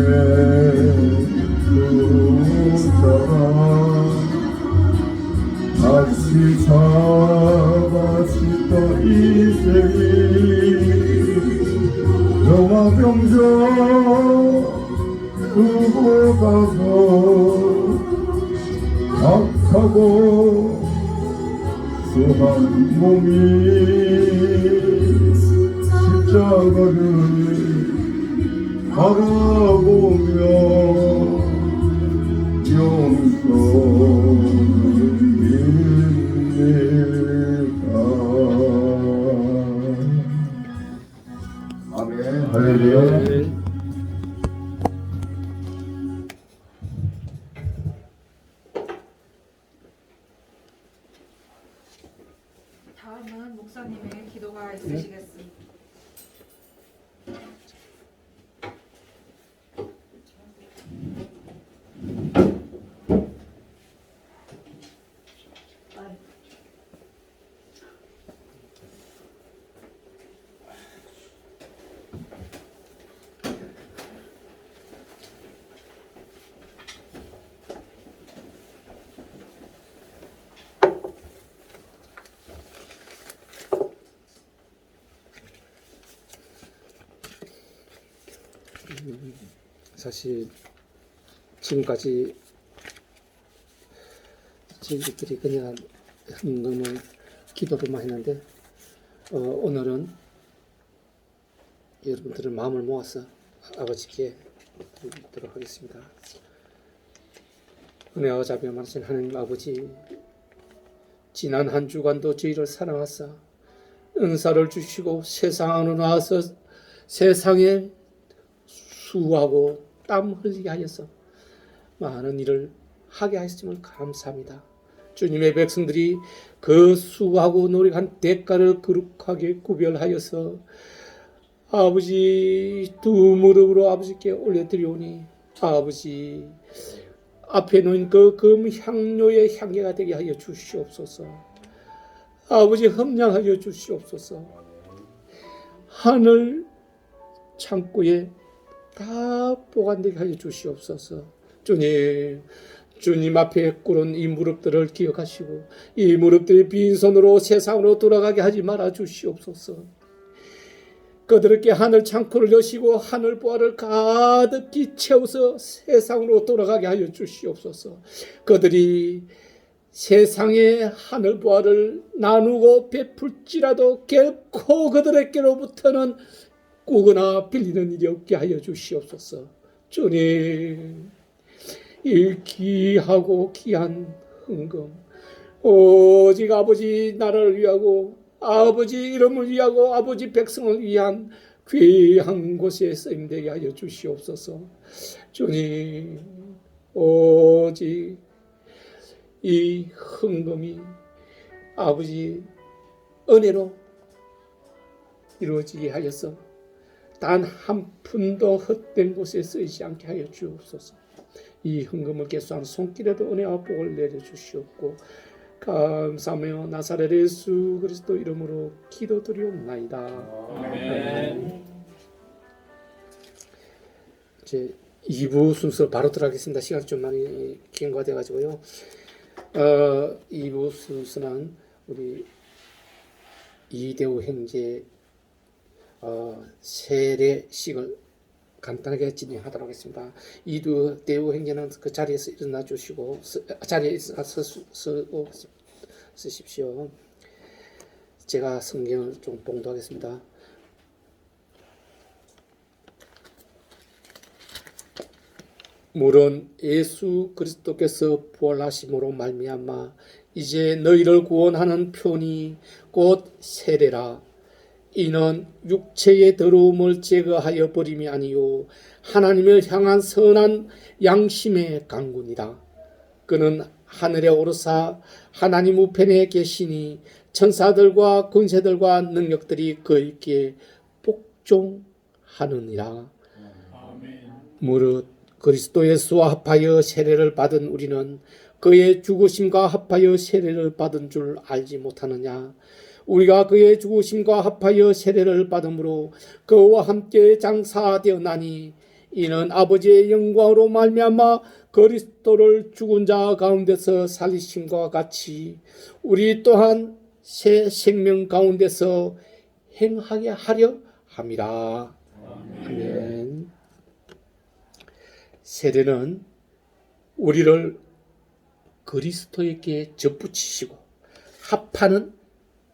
그자가 다시 잡아시던 이제니 영화병정 두고 가서 악하고 수한 몸이 십자가를 바라보며 용서드립니다. 아멘. 할렐루야. 다음은 목사님의 기도가 있으시겠습니다. 사실 지금까지 저희들이 그냥 너무 기도로만 했는데 오늘은 여러분들의 마음을 모아서 아버지께 드리도록 하겠습니다. 은혜와 자비가 많으신 하나님 아버지, 지난 한 주간도 저희를 사랑하사 은사를 주시고 세상 안으로 나와서 세상에 수고하고 땀 흘리게 하여서 많은 일을 하게 하셨음을 감사합니다. 주님의 백성들이 그 수고하고 노력한 대가를 거룩하게 구별하여서 아버지 두 무릎으로 아버지께 올려드리오니 아버지 앞에 놓인 그 금향료의 향기가 되게 하여 주시옵소서. 아버지 흠량하여 주시옵소서. 하늘 창고에 다 보관되게 하여 주시옵소서. 주님 앞에 꿇은 이 무릎들을 기억하시고 이 무릎들이 빈손으로 세상으로 돌아가게 하지 말아 주시옵소서. 그들에게 하늘 창고를 여시고 하늘 보화를 가득히 채워서 세상으로 돌아가게 하여 주시옵소서. 그들이 세상의 하늘 보화를 나누고 베풀지라도 결코 그들에게로부터는 꾸거나 빌리는 일이 없게 하여 주시옵소서. 주님, 이 귀하고 귀한 헌금 오직 아버지 나라를 위하고 아버지 이름을 위하고 아버지 백성을 위한 귀한 곳에 쓰임되게 하여 주시옵소서. 주님, 오직 이 헌금이 아버지 은혜로 이루어지게 하여서 단 한 푼도 헛된 곳에 쓰이지 않게 하여 주옵소서. 이 헌금을 계수한 손길에도 은혜와 복을 내려주시옵고 감사하며 나사렛 예수 그리스도 이름으로 기도드리옵나이다. 아멘. 이제 2부 순서 바로 들어가겠습니다. 시간이 좀 많이 긴 거 돼가지고요. 2부 순서는 우리 이대우 형제 세례식을 간단하게 진행하도록 하겠습니다. 이대우 형제는 그 자리에서 일어나 주시고 자리에 쓰십시오. 제가 성경을 좀 봉독하겠습니다. 물은 예수 그리스도께서 부활하심으로 말미암아 이제 너희를 구원하는 표니 곧 세례라. 이는 육체의 더러움을 제거하여 버림이 아니요 하나님을 향한 선한 양심의 강군이다. 그는 하늘에 오르사 하나님 우편에 계시니 천사들과 권세들과 능력들이 그에게 복종하느니라. 무릇 그리스도 예수와 합하여 세례를 받은 우리는 그의 죽으심과 합하여 세례를 받은 줄 알지 못하느냐. 우리가 그의 죽으심과 합하여 세례를 받음으로 그와 함께 장사되었나니 이는 아버지의 영광으로 말미암아 그리스도를 죽은 자 가운데서 살리심과 같이 우리 또한 새 생명 가운데서 행하게 하려 함이라. 아멘. 세례는 우리를 그리스도에게 접붙이시고 합하는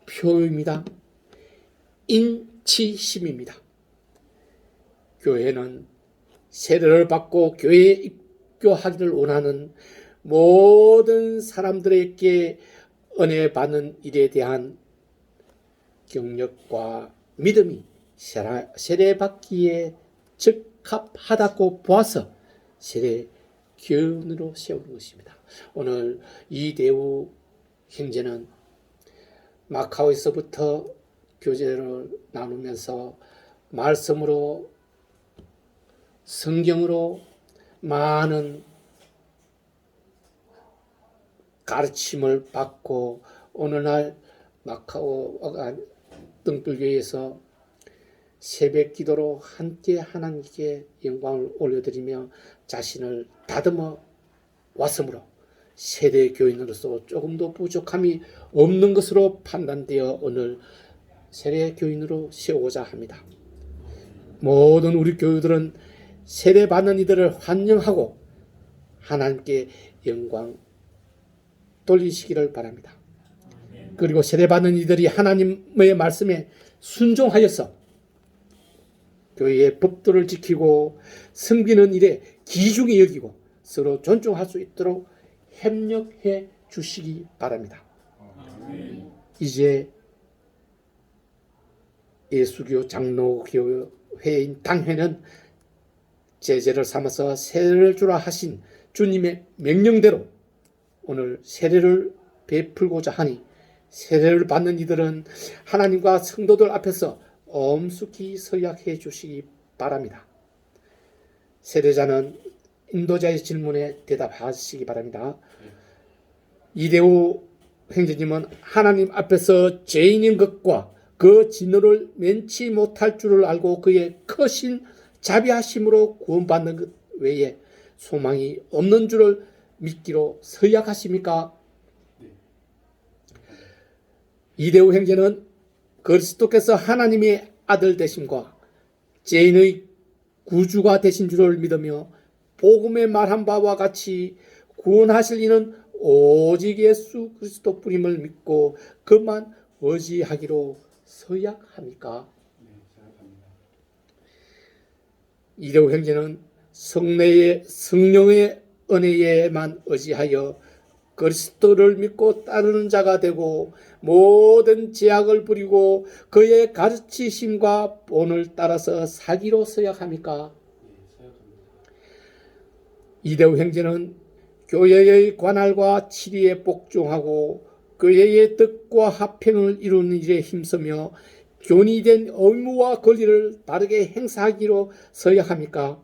표입니다. 인치심입니다. 교회는 세례를 받고 교회에 입교하기를 원하는 모든 사람들에게 은혜 받는 일에 대한 경력과 믿음이 세례 받기에 적합하다고 보아서 세례 교훈으로 세우는 것입니다. 오늘 이대우 형제는 마카오에서부터 교제를 나누면서 말씀으로 성경으로 많은 가르침을 받고 어느 날 마카오 등불교회에서 새벽 기도로 함께 하나님께 영광을 올려드리며 자신을 다듬어 왔으므로 세대 교인으로서 조금도 부족함이 없는 것으로 판단되어 오늘 세례 교인으로 세우고자 합니다. 모든 우리 교우들은 세례 받는 이들을 환영하고 하나님께 영광 돌리시기를 바랍니다. 그리고 세례 받는 이들이 하나님의 말씀에 순종하여서 교회의 법도를 지키고 섬기는 일에 귀중히 여기고 서로 존중할 수 있도록 협력해 주시기 바랍니다. 이제 예수교 장로교회인 당회는 제재를 삼아서 세례를 주라 하신 주님의 명령대로 오늘 세례를 베풀고자 하니 세례를 받는 이들은 하나님과 성도들 앞에서 엄숙히 서약해 주시기 바랍니다. 세례자는 인도자의 질문에 대답하시기 바랍니다. 이대우 형제님은 하나님 앞에서 죄인인 것과 그 진노를 면치 못할 줄을 알고 그의 크신 자비하심으로 구원받는 것 외에 소망이 없는 줄을 믿기로 서약하십니까? 이대우 형제는 그리스도께서 하나님의 아들 되심과 죄인의 구주가 되신 줄을 믿으며 복음의 말한 바와 같이 구원하실 이는 오직 예수 그리스도뿐임을 믿고 그만 의지하기로 서약합니까? 이대호 형제는 성령의 은혜에만 의지하여 그리스도를 믿고 따르는 자가 되고 모든 제약을 부리고 그의 가르치심과 본을 따라서 살기로 서약합니까? 이대호 형제는 교회의 관할과 치리에 복종하고 교회의 덕과 화평을 이루는 일에 힘쓰며 교리된 의무와 권리를 바르게 행사하기로 서약합니까?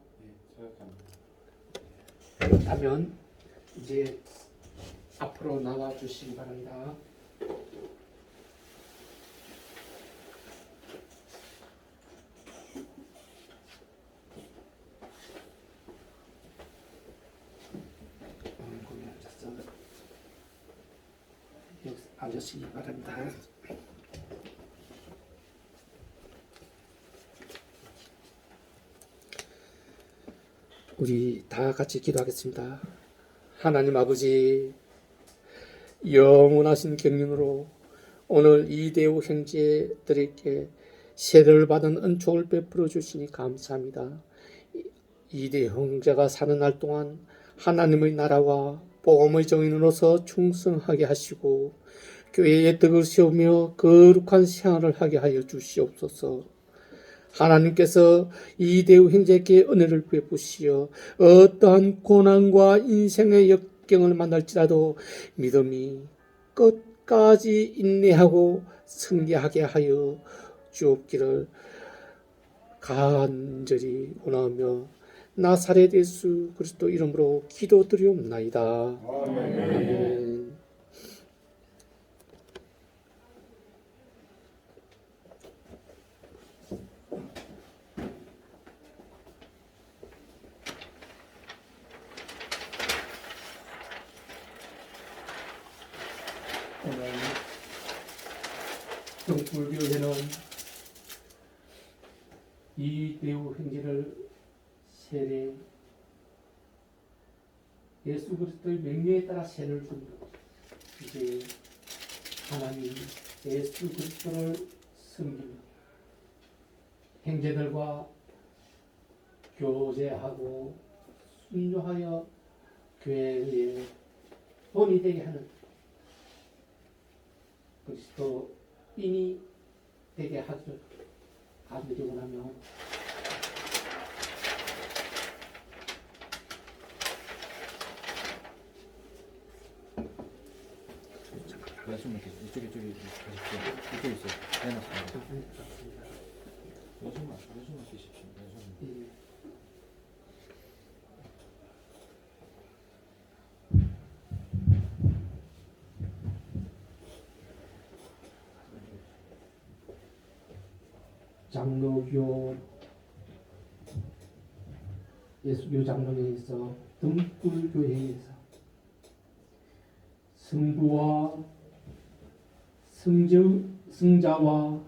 그렇다면 이제 앞으로 나와 주시기 바랍니다. 여기 앉으시기 바랍니다. 우리 다 같이 기도하겠습니다. 하나님 아버지, 영원하신 경륜으로 오늘 이대호 형제들에게 세례를 받은 은총을 베풀어 주시니 감사합니다. 이대호 형제가 사는 날 동안 하나님의 나라와 복음의 정인으로서 충성하게 하시고 교회의 덕을 세우며 거룩한 생활을 하게 하여 주시옵소서. 하나님께서 이대호 형제에게 은혜를 베푸시어 어떠한 고난과 인생의 역경을 만날지라도 믿음이 끝까지 인내하고 승리하게 하여 주옵기를 간절히 원하며 나사렛 예수 그리스도 이름으로 기도드리옵나이다. 아멘. 오늘 등불교회는 이대호 형제를 세례 예수 그리스도의 명령에 따라 세례를 줍니다. 이제 하나님 예수 그리스도를 섬깁니다. 형제들과 교제하고 순종하여 교회의 본이 되게 하는 그리스도인이 되게 하기를 간절히 원하며 말씀을 이쪽에 가십시오. 이쪽에 있어요. 해놨습니다. 요즘만 쓰십시오. 요즘. 장로교 예수교 장로회에서 등불교회에서 성부와 성자와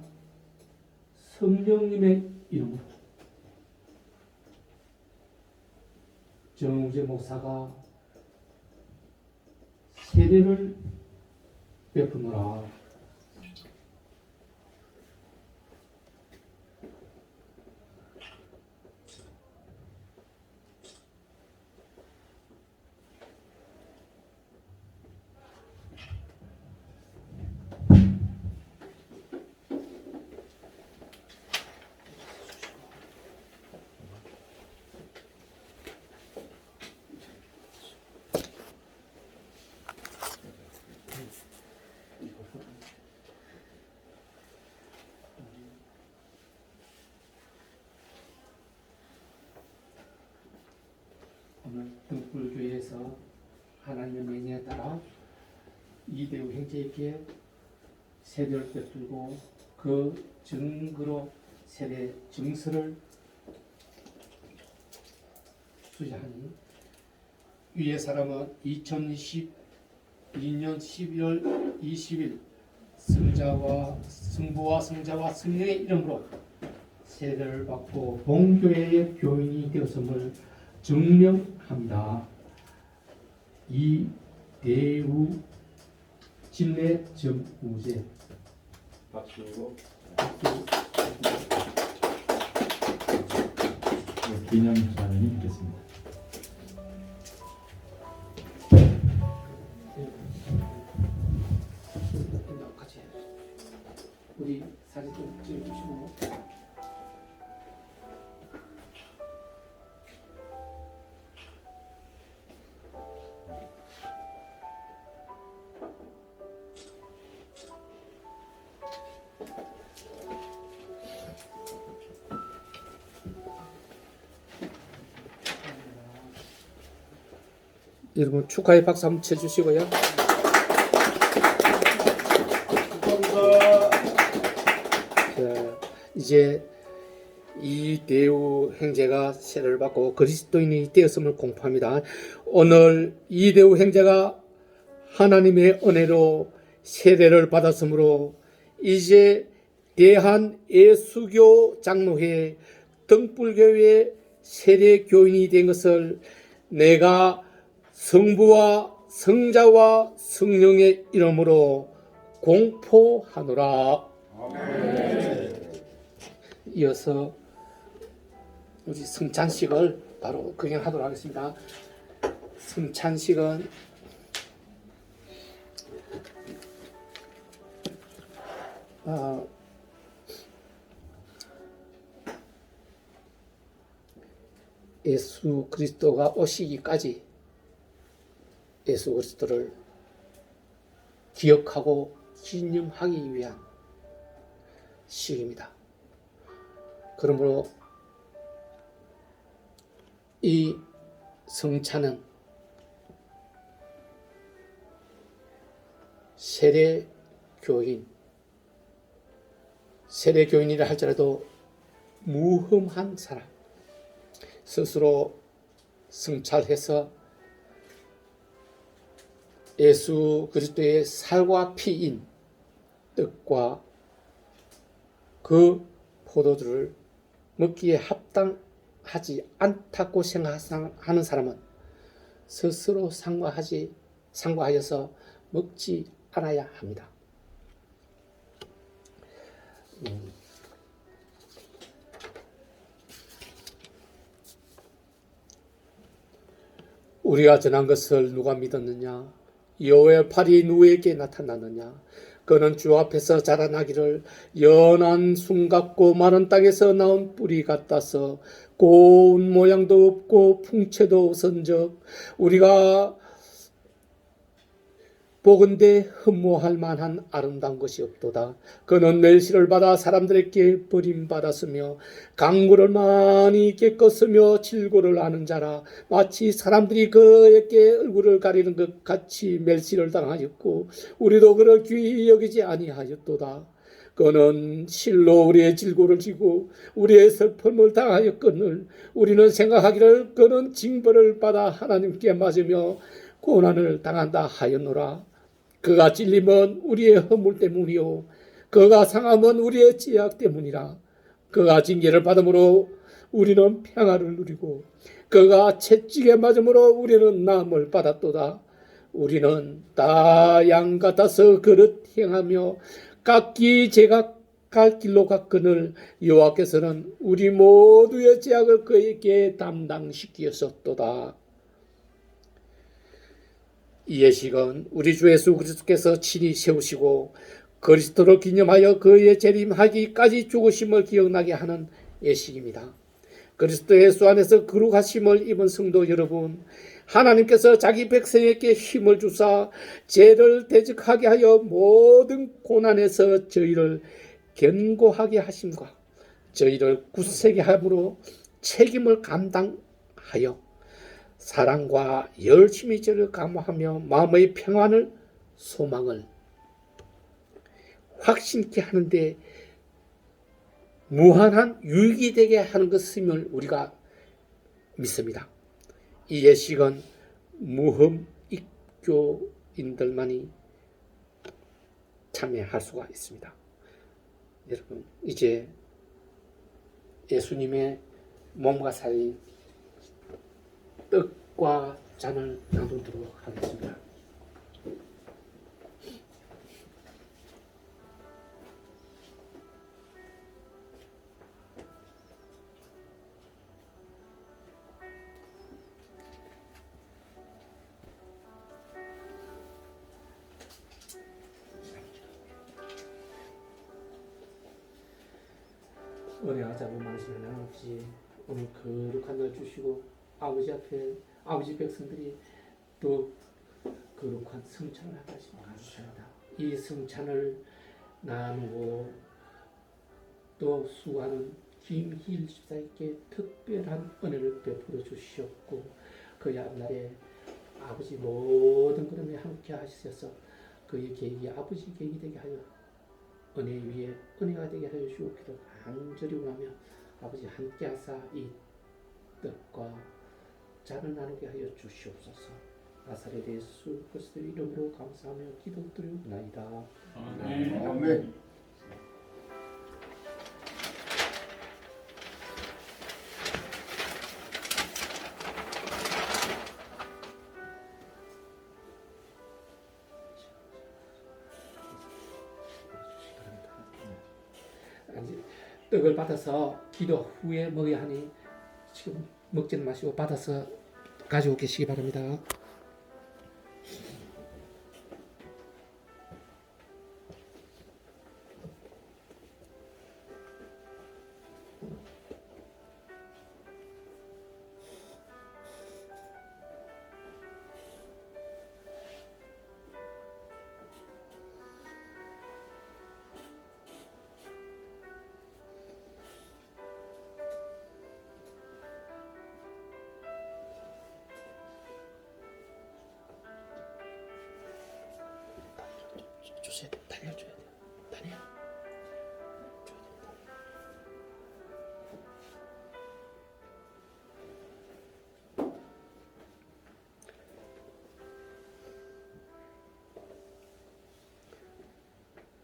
성령님의 이름으로 정우재 목사가 세례를 베푸노라. 오늘 등불교회에서 하나님의 명령에 따라 이대호 형제에게 세례를 베풀고 그 증거로 세례 증서를 수여하니 위의 사람은 2022년 11월 20일 성부와 성자와 성령의 이름으로 세례를 받고 본교회의 교인이 되었음을 증명합니다. 이대우 진례 정우재 박수. 기념사진이 있겠습니다. 같이 우리 사진 좀 찍어주시고. 여러분 축하의 박수 한번 쳐주시고요. 자, 이제 이 대우 형제가 세례를 받고 그리스도인이 되었음을 공포합니다. 오늘 이 대우 형제가 하나님의 은혜로 세례를 받았으므로 이제 대한예수교 장로회 등불교회 세례교인이 된 것을 내가 성부와 성자와 성령의 이름으로 공포하노라. 이어서 우리 성찬식을 바로 경영하도록 하겠습니다. 성찬식은 예수 그리스도가 오시기까지 예수 그리스도를 기억하고 기념하기 위한 시기입니다. 그러므로 이 성찬은 세례교인이라 할지라도 무흠한 사람, 스스로 성찰해서 예수 그리스도의 살과 피인 떡과 그 포도주를 먹기에 합당하지 않다고 생각하는 사람은 스스로 상과하여서 먹지 않아야 합니다. 우리가 전한 것을 누가 믿었느냐? 여호와의 팔이 누구에게 나타났느냐? 그는 주 앞에서 자라나기를 연한 순 같고 마른 땅에서 나온 뿌리 같아서 고운 모양도 없고 풍채도 없은즉 우리가 보건대 흠모할 만한 아름다운 것이 없도다. 그는 멸시를 받아 사람들에게 버림받았으며 강구를 많이 깨끗으며 질고를 아는 자라. 마치 사람들이 그에게 얼굴을 가리는 것 같이 멸시를 당하였고 우리도 그를 귀히 여기지 아니하였도다. 그는 실로 우리의 질고를 지고 우리의 슬픔을 당하였거늘 우리는 생각하기를 그는 징벌을 받아 하나님께 맞으며 고난을 당한다 하였노라. 그가 찔림은 우리의 허물 때문이요 그가 상함은 우리의 죄악 때문이라. 그가 징계를 받음으로 우리는 평화를 누리고 그가 채찍에 맞음으로 우리는 나음을 받았도다. 우리는 다 양 같아서 그릇 행하며 각기 제각 갈 길로 갔거늘 여호와께서는 우리 모두의 죄악을 그에게 담당시키셨도다. 이 예식은 우리 주 예수 그리스도께서 친히 세우시고 그리스도를 기념하여 그의 재림하기까지 죽으심을 기억나게 하는 예식입니다. 그리스도 예수 안에서 거룩하심을 입은 성도 여러분, 하나님께서 자기 백성에게 힘을 주사 죄를 대적하게 하여 모든 고난에서 저희를 견고하게 하심과 저희를 굳세게 함으로 책임을 감당하여 사랑과 열심히 저를 감화하며 마음의 평안을 소망을 확신케 하는데 무한한 유익이 되게 하는 것임을 우리가 믿습니다. 이 예식은 무흠 입교인들만이 참여할 수가 있습니다. 여러분, 이제 예수님의 몸과 살인 떡과 잔을 나누도록 하겠습니다. 은혜와 자비 많으신 하나님 아버지, 오늘 거룩한 날 주시고 아버지 앞에 아버지 백성들이 또 거룩한 성찬을 하시고 감사합니다. 이 성찬을 나누고 또 수고하는 김희일 집사님께 특별한 은혜를 베풀어 주시옵고 그의 앞날에 아버지 모든 걸음에 함께 하시셔서 그의 계획이 아버지 계획이 되게 하여 은혜 위에 은혜가 되게 하여 주옵기를 간절히 원하며 아버지 함께 하사 이 떡과 잔을 나누게 하여 주시옵소서. 나사렛 예수 그리스도의 이름으로 감사하며 기도드리옵나이다. 아멘. 이제 떡을 받아서 기도 후에 먹어야 하니 지금 먹지는 마시고 받아서 가지고 계시기 바랍니다. 주셔야 돼. 달려줘야 돼요. 달려.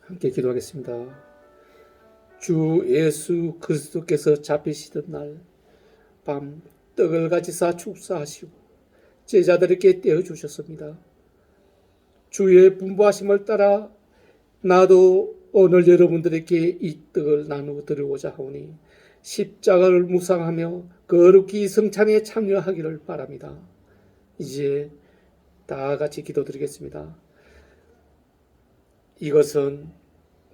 함께 기도하겠습니다. 주 예수 그리스도께서 잡히시던 날 밤 떡을 가지사 축사하시고 제자들에게 떼어 주셨습니다. 주의 분부하심을 따라 나도 오늘 여러분들에게 이 떡을 나누어 드리고자 하오니 십자가를 묵상하며 거룩히 성찬에 참여하기를 바랍니다. 이제 다 같이 기도드리겠습니다. 이것은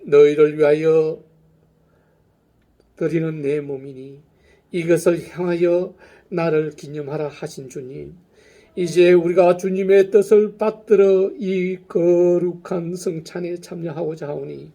너희를 위하여 드리는 내 몸이니 이것을 향하여 나를 기념하라 하신 주님, 이제 우리가 주님의 뜻을 받들어 이 거룩한 성찬에 참여하고자 하오니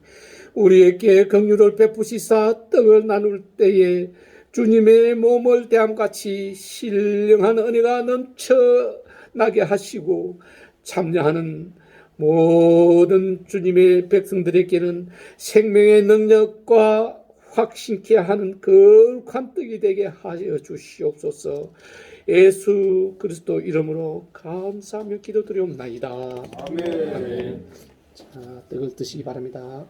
우리에게 긍휼을 베푸시사 떡을 나눌 때에 주님의 몸을 대함같이 신령한 은혜가 넘쳐나게 하시고 참여하는 모든 주님의 백성들에게는 생명의 능력과 확신케 하는 거룩한 떡이 되게 하여 주시옵소서. 예수 그리스도 이름으로 감사하며 기도드리옵나이다. 아멘. 자, 떡을 드시기 바랍니다.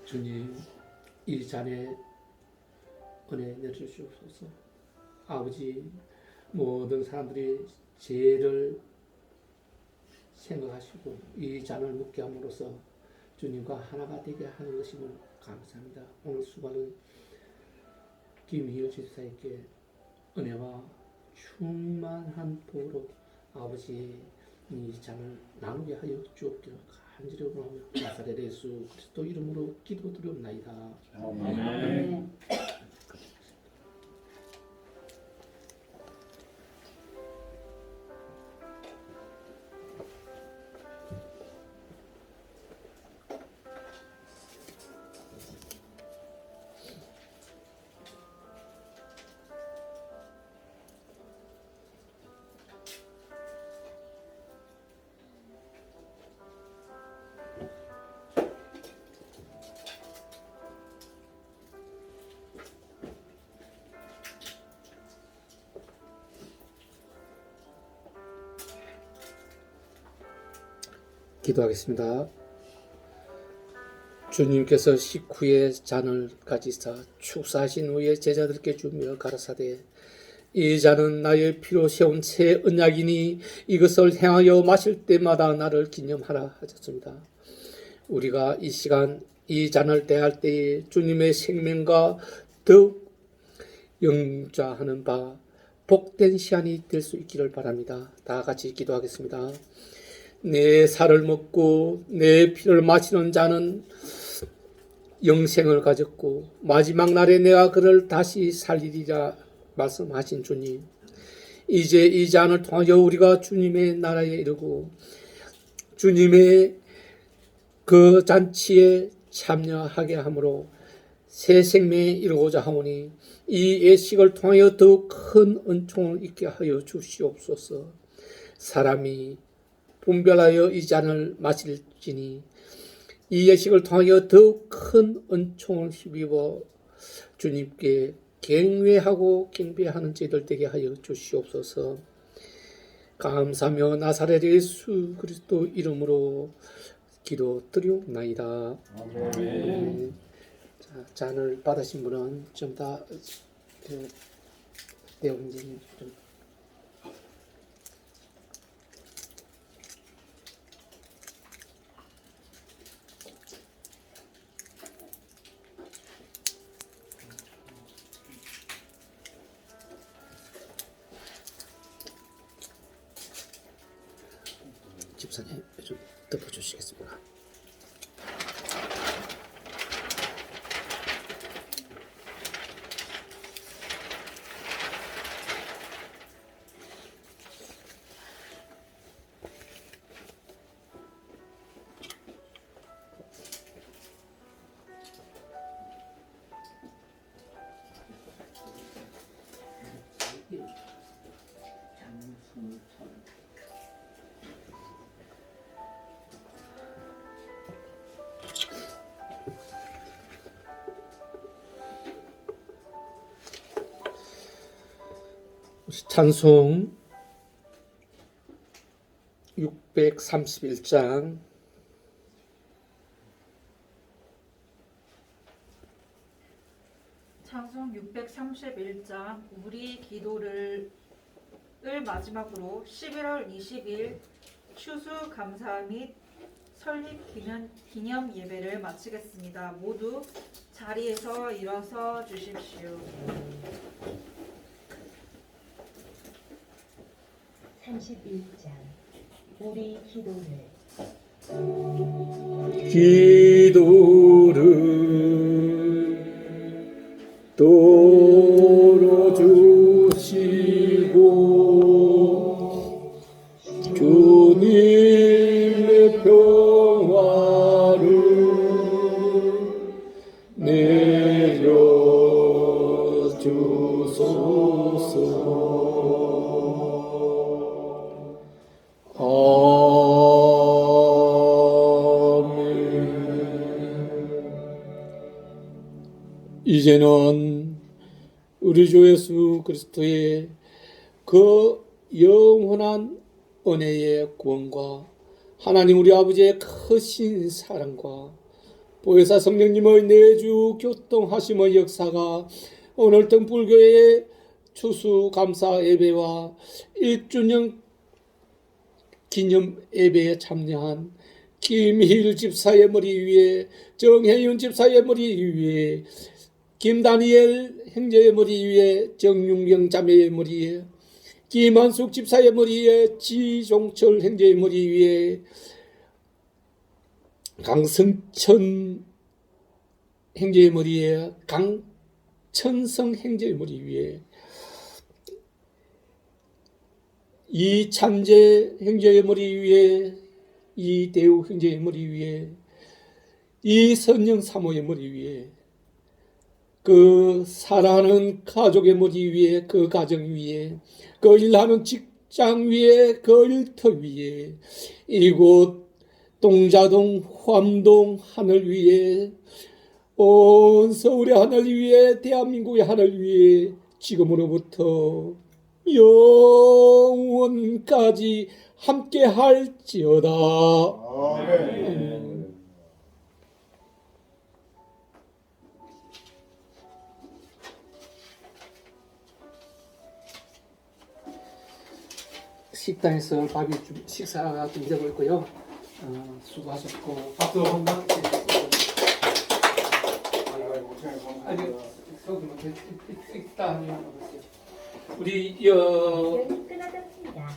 주님, 이 잔에 은혜 내주시옵소서. 아버지, 모든 사람들이 죄를 생각하시고 이 잔을 묵게 함으로써 주님과 하나가 되게 하는 것임을 감사합니다. 오늘 수고하는 김희열 집사에게 은혜와 충만한 복으로 아버지 이 잔을 나누게 하여 주옵기를 간절히 원하며 나사렛 예수 그리스도 이름으로 기도드리옵나이다. 아멘. 기도하겠습니다. 주님께서 식후에 잔을 가지사 축사하신 후에 제자들께 주며 가라사대 이 잔은 나의 피로 세운 새 언약이니 이것을 행하여 마실 때마다 나를 기념하라 하셨습니다. 우리가 이 시간 이 잔을 대할 때에 주님의 생명과 더욱 영자하는 바 복된 시간이 될 수 있기를 바랍니다. 다 같이 기도하겠습니다. 내 살을 먹고 내 피를 마시는 자는 영생을 가졌고 마지막 날에 내가 그를 다시 살리리라 말씀하신 주님, 이제 이 잔을 통하여 우리가 주님의 나라에 이르고 주님의 그 잔치에 참여하게 하므로 새 생명에 이르고자 하오니 이 예식을 통하여 더욱 큰 은총을 있게 하여 주시옵소서. 사람이 분별하여 이 잔을 마실지니 이 예식을 통하여 더욱 큰 은총을 힘입어 주님께 경외하고 경배하는 저희들 되게 하여 주시옵소서. 감사하며 나사렛 예수 그리스도 이름으로 기도드리옵나이다. 아멘. 자, 잔을 받으신 분은 좀 다 대원님 좀 집사님 좀 덮어주시겠습니다. 찬송 631장 찬송 631장 우리 기도를 마지막으로 11월 20일 추수감사 및 설립 기념 예배를 마치겠습니다. 모두 자리에서 일어서 주십시오. 31장 우리 기도를 도로 주시고 주님의 평화를 내려 주소서. 이제는 우리 주 예수 그리스도의 그 영원한 은혜의 구원과 하나님 우리 아버지의 크신 사랑과 보혜사 성령님의 내주 교통하심의 역사가 오늘 등불교회의 추수감사 예배와 1주년 기념 예배에 참여한 김희일 집사의 머리 위에, 정혜윤 집사의 머리 위에, 김다니엘 형제의 머리 위에, 정윤경 자매의 머리에, 김한숙 집사의 머리에, 지종철 형제의 머리 위에, 강성천 형제의 머리에, 강천성 형제의 머리 위에, 이찬재 형제의 머리 위에, 이대우 형제의 머리 위에, 이선영 사모의 머리 위에, 그 사랑하는 가족의 머리 위에, 그 가정 위에, 그 일하는 직장 위에, 그 일터 위에, 이곳 동자동 화암동 하늘 위에, 온 서울의 하늘 위에, 대한민국의 하늘 위에 지금으로부터 영원까지 함께 할지어다. 아멘. 식당에서 식사가 준비되고 있고요. 수고하셨고 박수 한번 아니 소금 일단 우리 연이 끊어졌습니다.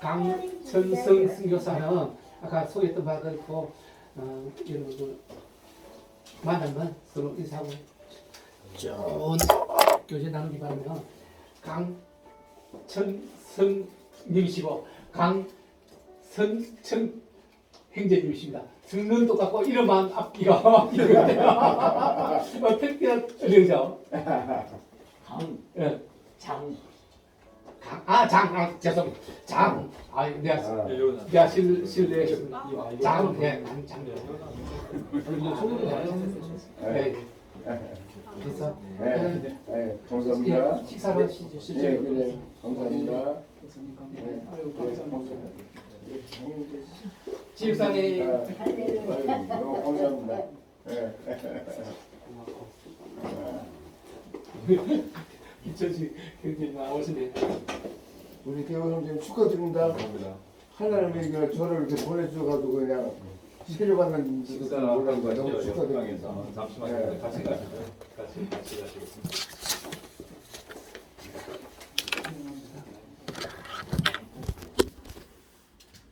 강천성 선교사는 아까 소개했던 바가 있고 여러분 만나면 서로 인사하고 좋은 교제 나누기 바라면 강천성님이시고 강선천 행제님이십니다. 성은 똑같고 이름만 앞뒤가 바뀌거든요. 특별한 어려죠. 죄송합니다. 내가 실례했습니다. 장, 네, 장. 네. 그래서 감사합니다. 식사를 하시죠. 네, 그래. 감사합니다. 지육상에 너무 감사합니다. 이천시 굉장히 나오시네. 우리 대호 형님 축하드립니다. 하나님이 저를 이렇게 보내줘가지고 그냥 치료받는 지도 몰랐는데 너무 축하드립니다. 잠시만요. 같이 가시죠. 같이 가시겠습니다.